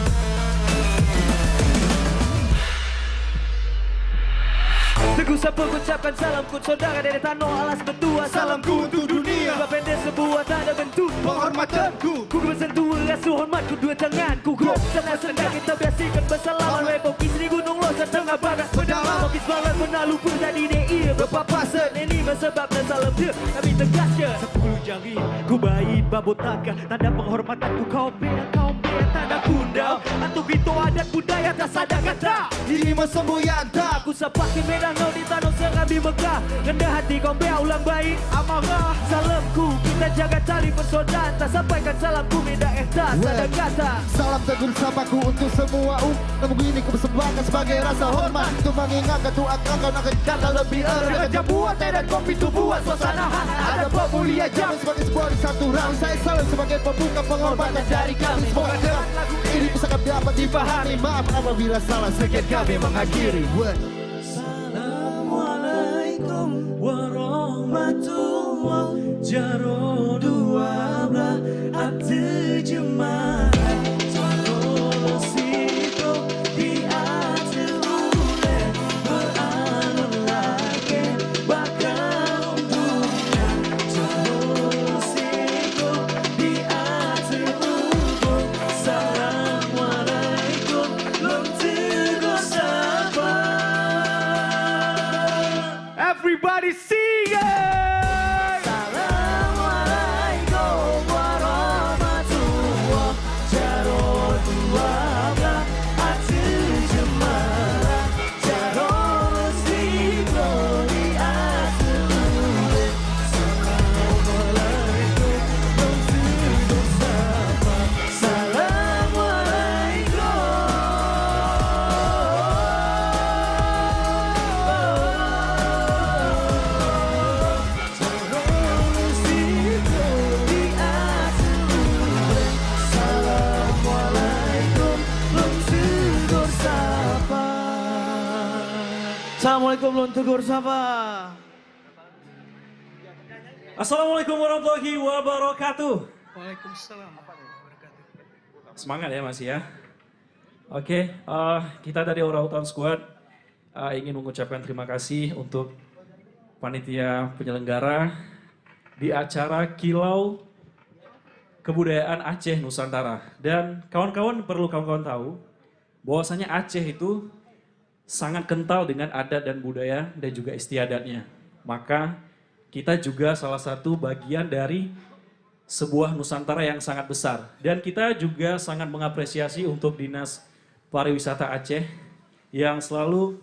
Teguh sapa ucapkan salamku saudara dari Tano alas betua. Salamku untuk dunia, sebab pendek sebuah tanda bentuk penghormatanku. Ku bersentuh rasa hormatku dua tanganku. Ku senang-senang kita biasikan bersalaman. Webokis di gunung losan tengah barat pedalaman. Bokis barat menalu pun tadi dia berpapasan. Ini sebabnya salam dia kami tegaskan. 10 jari ku baik babotaka. Tanda penghormatanku kaum bea tanda kundal. Atau gitu adat budaya tak sadar kata. Diri semboyan tak ku sepakai medang di Tano Serambi Mekah. Rendah hati kau bea ulang baik amarah. Salamku kita jaga tali persaudaraan. Tak sampaikan salamku beda tak sadar kata. Salam tegur sapaku untuk semua namun ini ku persembahkan sebagai rasa hormat. Untuk mengingatkan doakan kau nak kata lebih erat. Dengan buat teh dan kopi tu buat suasana hangat. Ada pemulia jamin sebagai sebuah disaturan. Saya salam sebagai pembuka penghormatan dari kami. Semoga dengan lagu ini bisa dapat dipahami. Maaf apabila salah sekian kami mengakhiri. Assalamualaikum warahmatullahi jaro dua belah hati jemaah. Jaro siko di hati ule beralur lagi bakal dunia. Jaro siko di hati ule. Assalamualaikum long tigo sapa. Everybody sing it! Assalamualaikum warahmatullahi jaro dua belah hati jemaah. Jaro resiko di hati ule. Assalamualaikum long tigo sapa. Assalamualaikum lon tegur sapa. Assalamualaikum warahmatullahi wabarakatuh. Waalaikumsalam. Semangat ya masih ya. Oke, kita dari Orangutan Squad ingin mengucapkan terima kasih untuk panitia penyelenggara di acara Kilau Kebudayaan Aceh Nusantara. Dan kawan-kawan perlu kawan-kawan tahu bahwasanya Aceh itu sangat kental dengan adat dan budaya dan juga istiadatnya. Maka kita juga salah satu bagian dari sebuah Nusantara yang sangat besar. Dan kita juga sangat mengapresiasi untuk Dinas Pariwisata Aceh yang selalu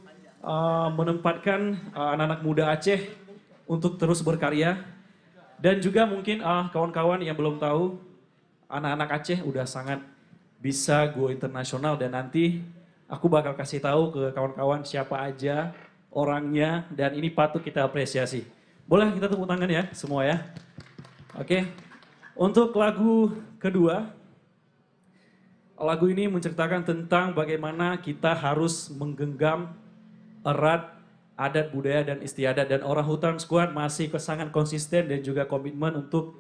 menempatkan anak-anak muda Aceh untuk terus berkarya. Dan juga mungkin kawan-kawan yang belum tahu, anak-anak Aceh udah sangat bisa go internasional dan nanti aku bakal kasih tahu ke kawan-kawan siapa aja orangnya dan ini patut kita apresiasi. Boleh kita tepuk tangan ya semua ya. Oke. Untuk lagu kedua, lagu ini menceritakan tentang bagaimana kita harus menggenggam erat adat budaya dan istiadat dan Orangutan Squad masih sangat konsisten dan juga komitmen untuk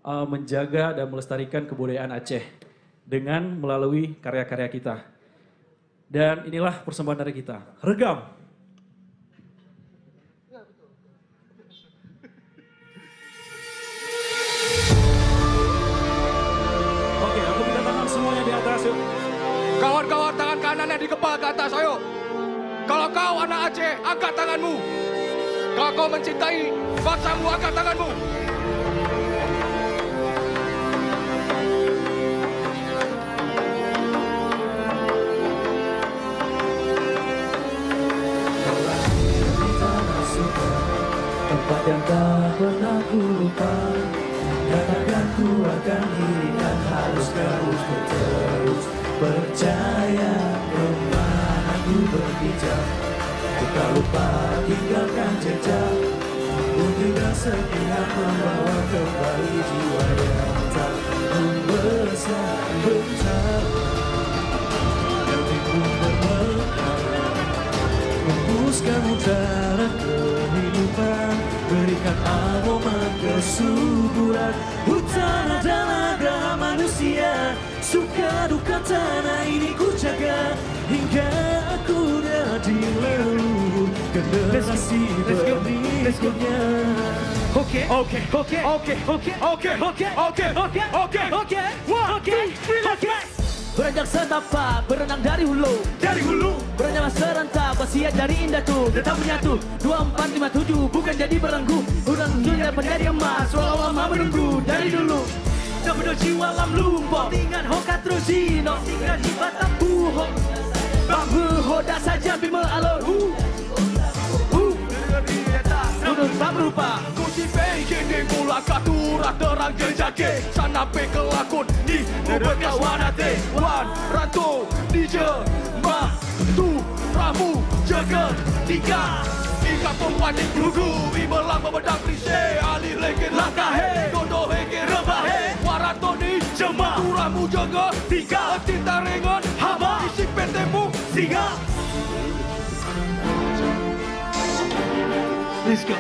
menjaga dan melestarikan kebudayaan Aceh dengan melalui karya-karya kita. Dan inilah persembahan dari kita. Regam. Oke, aku minta tangan semuanya di atas yuk. Kawan-kawan tangan kanannya dikepal ke atas, ayo. Kalau kau anak Aceh, angkat tanganmu. Kalau kau mencintai bangsamu, angkat tanganmu. Tempat yang tak pernah ku lupa. Katakan ku akan dirikan, harus terus percaya kemana ku berpijak. Ku tak lupa tinggalkan jejak, untuk kesedihan membawa kembali jiwa yang tak membesar bencana. Demi ku bermekar, hembuskan udara kehidupan, beri dan aroma kesuburan. Hutan adalah geraha manusia, suka duka tanah ini ku jaga hingga aku jadi leluhur generasi berikutnya. Oke. Beranjak setapak, berenang dari hulu. Berenang serentak, wasiat dari indah tuh tetap menyatu. 2457 bukan jadi berenggu. Udah dunia menjadi emas, walau lama menunggu dari dulu. Dan benar jiwa lam lumpur, tinggal hokat terus jino, tinggal hibat tapuho. Bambu hoda saja bima alor. Nunut tak berupa Kunci bikin di mula katurat terang jejake Sana pe kelakon di berkawanate Wan ranto di jemah tu ramu jaga tiga Ika pemwadik gugu Imelang memedang klise Alir lege langkahe Dodo hege rebahe Waranto di jemah tu ramu jaga tiga Cinta ringan hama Isi petemu singa. Let's go.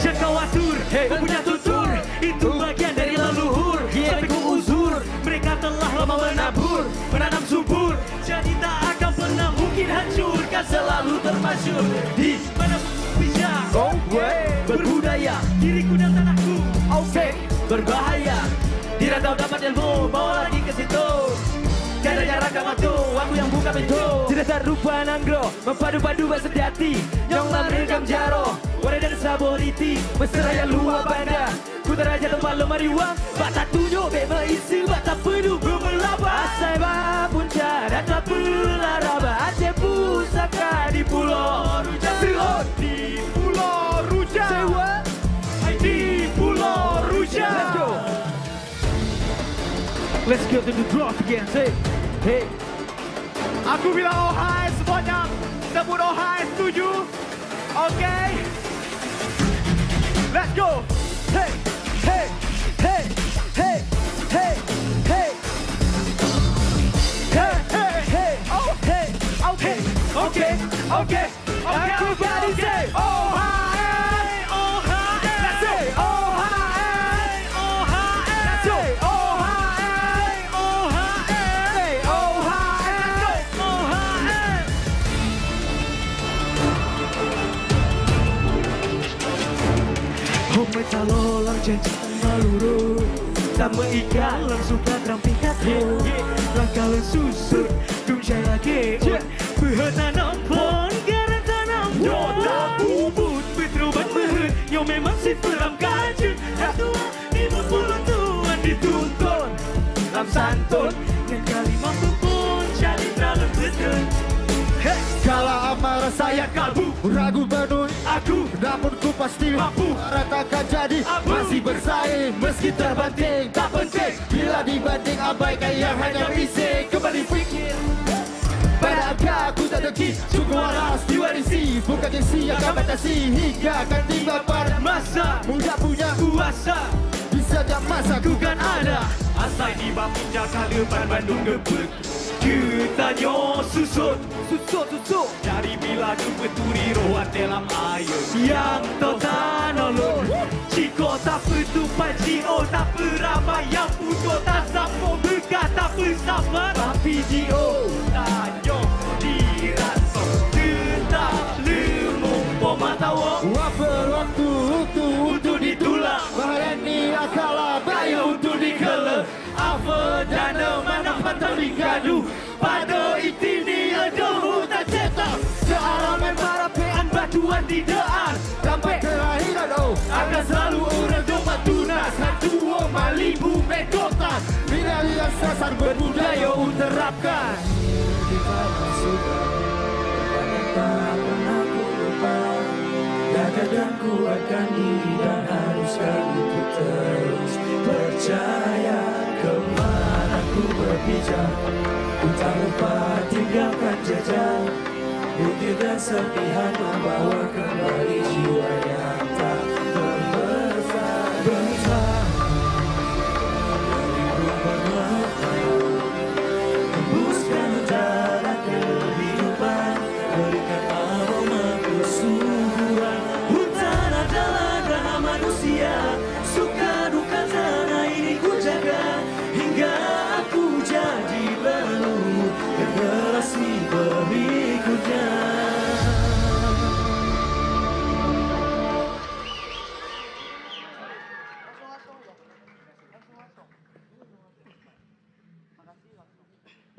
Jangan khawatir, ku punya tutur. Itu bagian dari leluhur. Sampai ku uzur, mereka telah lama menabur, menanam subur. Jadi tak akan pernah mungkin hancur, kan selalu termasyur. Di mana bisa berbudaya, diriku dan tanahku. Berbahaya, tidak tahu dapat ilmu, bawa lagi ke situ. Tiada jarak waktu, aku yang buka pintu. Tidak serupa nanggro, mempadu-padu bersejati. Nyong lam rekam jaro, warai dan saboriti. Mesra yang luar banda, ku teraja tempat lemari uang. Bata tunjuk, beba isi, bata penuh bermelaba. Asai bah punca, data pelaraba. Aceh pusaka di Pulau Ruja. Di Pulau Ruja. Di Pulau Ruja. Let's go. Let's go to the drop again, say, hey. Aku bilang oh hai semuanya, sebut oh hai, setuju? Oke. Let's go. Hey, hey, hey, hey, hey, hey. Hey, hey, hey, oh hey, okay, okay, okay. Everybody say oh hai, oh hai. Let's say oh hai, oh hai. Let's say oh hai, oh hai. Oh hai, oh hai. Homai talolang janji maluru, tak mengikat langsung kadang pikat. Langkah susur, dung jaya geun, behana nampon garang tanam. Dota bubut betrobat behut, yo memang si peram kajun. Tua di puluh tuan dituntun, lam santun, yang kali mampu pun jadi dalam betul. Kala amarah saya kalbu, ragu penuh aku, namun ku pasti mampu. Ratakan jadi masih bersaing, meski terbanting tak penting. Bila dibanding abaikan yang hanya bising, kembali fikir pada angka aku tak dengki, sungguh waras diwarisi. Bukan gengsi yang akan batasi, hingga akan tiba pada masa muda punya kuasa. Di setiap masa ku kan ada, asal di bapun jaka depan Bandung gebek. Kita nyo susut, dari bila ku peturi rohan dalam air. Yang tota nolong, Ciko tak petupan, Cio tak peraba. Yang puto tak sapo, berkat tak bersama. Tapi Cio tak nyo diraso, tetap lemung pematawa. Wafer waktu untuk ditulang, Bahani akala bayo untuk dikele. Apa dana mana pantang digadu, pada itini aduh tak cetak. Sealaman parapean batuan di daan, sampai kelahiran akan selalu orang domat tunas. Hatuo malibu mekotan, bila yang sasar berbudaya uterapkan. Tak pernah ku lupa, jaga dan kuatkan diri dan haruskan untuk terus percaya. Kemana ku berpijak, ku tak lupa tinggalkan jejak. Bukti dan serpihan membawa kembali jiwa yang tak terbersa. Bentang dari rumah tembuskan udara ke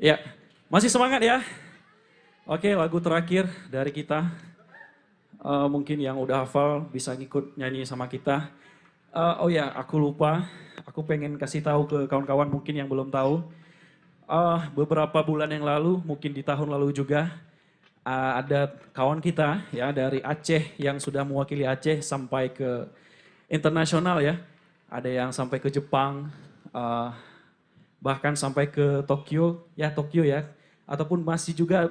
Ya, masih semangat ya? Oke, lagu terakhir dari kita. Mungkin yang udah hafal bisa ngikut nyanyi sama kita. Oh ya, aku lupa. Aku pengen kasih tahu ke kawan-kawan mungkin yang belum tahu. Beberapa bulan yang lalu, mungkin di tahun lalu juga, ada kawan kita ya dari Aceh yang sudah mewakili Aceh sampai ke internasional ya. Ada yang sampai ke Jepang, bahkan sampai ke Tokyo ya, ataupun masih juga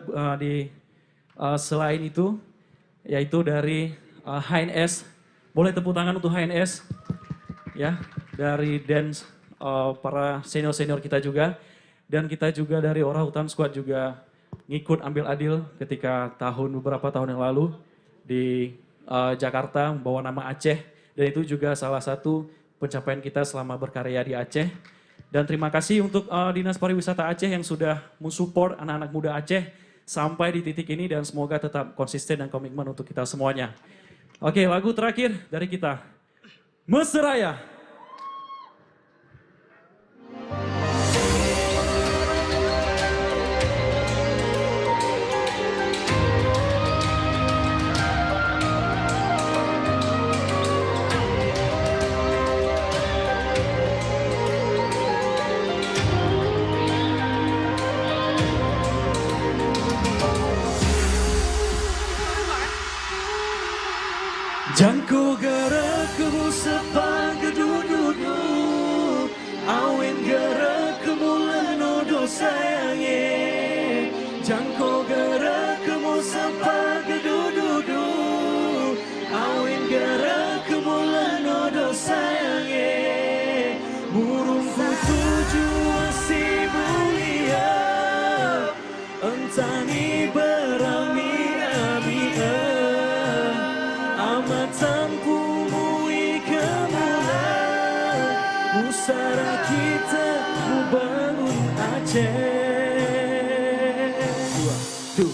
selain itu, yaitu dari HNS. Boleh tepuk tangan untuk HNS ya, dari dance para senior-senior kita juga. Dan kita juga dari Orangutan Squad juga ngikut ambil adil ketika beberapa tahun yang lalu di Jakarta membawa nama Aceh. Dan itu juga salah satu pencapaian kita selama berkarya di Aceh. Dan terima kasih untuk Dinas Pariwisata Aceh yang sudah mensupport anak-anak muda Aceh sampai di titik ini dan semoga tetap konsisten dan komitmen untuk kita semuanya. Oke, lagu terakhir dari kita. Mesraya. Jangko gerak kemu sepang kedududu, awen gerak kemu lenodo sayange. Jangko gerak kemu sepang kedududu, awen gerak kemu lenodo sayange. Burungku tujuan si mulia, entani berami matamku mui kemulan, musara kita membangun Aceh. 1, 2,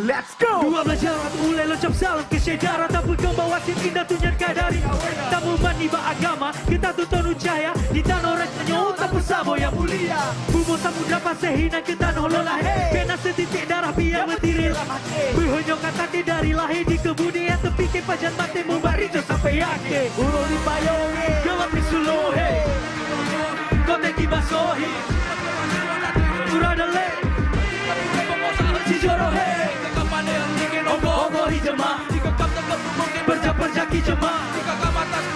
3, let's go! Dua belajaran mulai locap salam ke sejarah, tak berkembang wasit indah tunjukkan dari tak membanding agama, kita tuntun cahaya di tanah rasanya tak bersama yang mulia. Bumbu samudra pasir hina kita nololah, kena setitik darah biar bertiril. Berhonyong kata dari lahir di kebudayaan tepi kepajan mati membarijo sampai yakin. Urung di payongi, gelap di suluhi, kote kibasohi, uradale, Jorohe, Ogo hijama, berja kijama,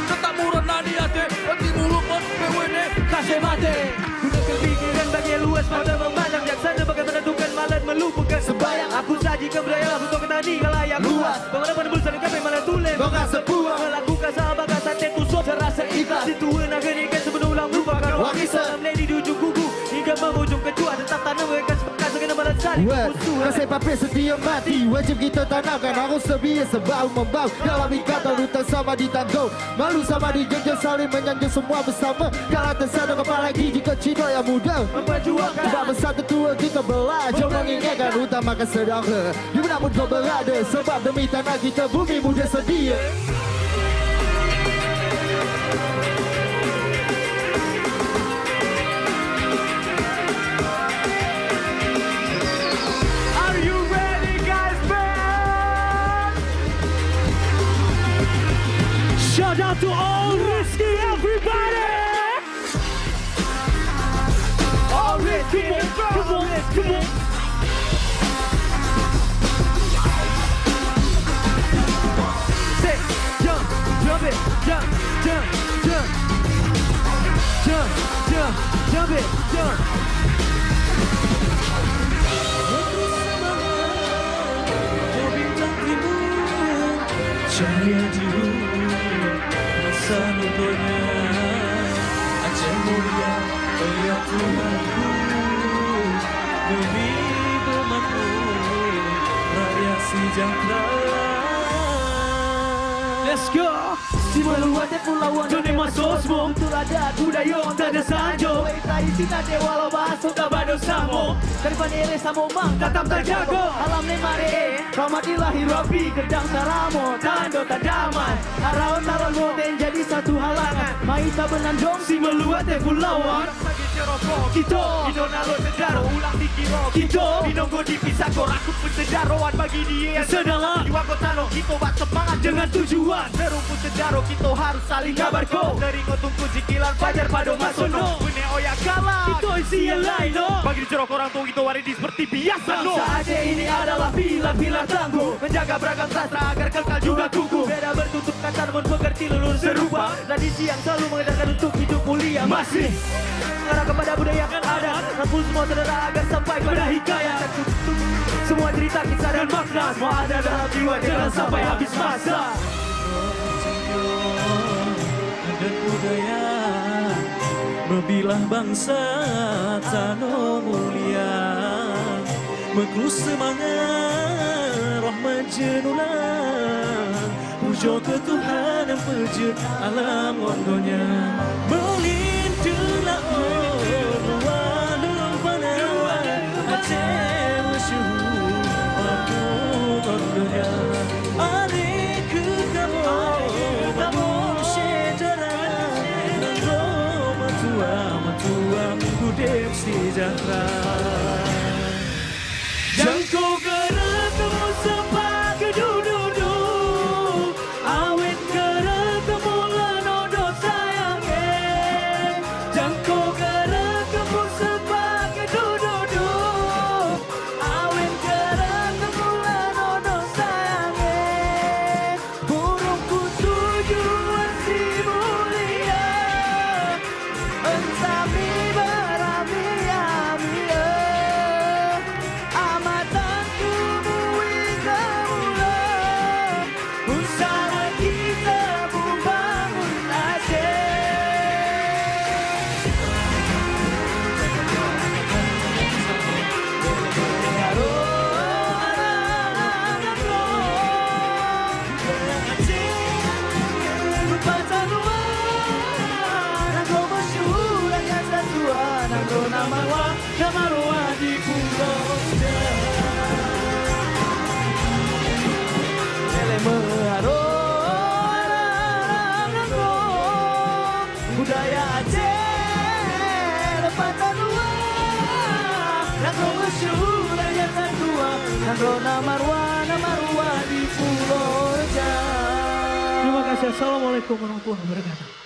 tetap murah nadi ate, hati mulut pun bewene, kasih mati. Gunakan pikiran bagi luas pada memandang jaksana bagai menentukan malam melupakan sembayang. Aku saji kebudayaan untuk ketani kalayak luas. Pengenapan bulsan kape malah tulen, bangga sebuah melakukan sahabat kasate tusuk terasa ikhlas. Situan agenikan sebelum ulang lupakan wangi salam lady di ujung kuku hingga mengujung kecuali tetap tanam mereka sepakat segenap balas saling musuhan. Kasih papi setia mati, wajib kita tanamkan harus sebiasa bau membau dalam ikatan hutan sama ditanggung. Malu sama dijenjang saling menyanjung semua bersama. Kalau tersadar apalagi jika Cina yang muda memperjuangkan bab besar tua kita belajar mengingatkan utamakan sedara dimanapun kau berada, sebab demi tanah kita bumi muda sedia. Are you ready guys, man? Shout out to all Risky everybody. All Risky, come on. Say, jump it, jump it, jump. Cahaya di masa nubuhnya Aceh mulia, oh ya Tuhanku, bumi bermakmur, rakyat sejahtera. Let's go! Si meluatnya pulauan Jone masosmo Betul adat budaya tak ada sanjo Tradisi nade walau bahasa tak bado samo Dari panere samo mang tetap terjago Alam ne mare Rahmatillahi Rabbi Gedang saramo Tando tadaman Arau taron moten jadi satu halangan Maita benandong si meluatnya pulauan Kita Inonalo sedaro ulang dikiro Kita Inonggo dipisah korakut pensedaroan bagi dia yang sedalam Jiwa kotano kita buat semangat dengan tujuan Serumput sedaro kita harus saling kabar ko Seringo tunggu jikilan fajar pado masono Bune oya kala Kita isi yang lain no Bagi dicerok orang tua kita waridi seperti biasa no Saatnya ini adalah pilar-pilar tangguh Menjaga beragam sastra agar kekal juga kukuh Beda bertutup kata namun mengerti lulur serupa Tradisi yang selalu mengedarkan untuk hidup mulia Masih mengarah kepada budaya kan ada Rangkul semua saudara agar sampai kepada hikayat Semua cerita kisah dan makna Semua ada dalam jiwa jangan sampai habis masa Dan budaya Mebilah bangsa Tano mulia Meklus semangat Rahmat jenulah Pujo ke Tuhan yang pejut alam ondonya Melintulah luar lumpana Aceh bersyukur Aku ondonya Adik ke kamu Kamu sejarah Nangro matua Kudep sejahtera Jangko gerak kamu sempat ke dudu Awet gerak kamu lanodo sayangnya Jangko gerak kamu sempat ke dudu Awet gerak kamu lanodo sayangnya Burungku tujuan si mulia Entami berami-ami Amatan tumbuhi semula Usaha kita membangun Aceh Namarwa di Pulau Ele meharo budaya Aceh lepatan luar Nangro bersyukur rakyat tua Nangro namarwa di Pulau Terima kasih. Assalamualaikum warahmatullahi wabarakatuh.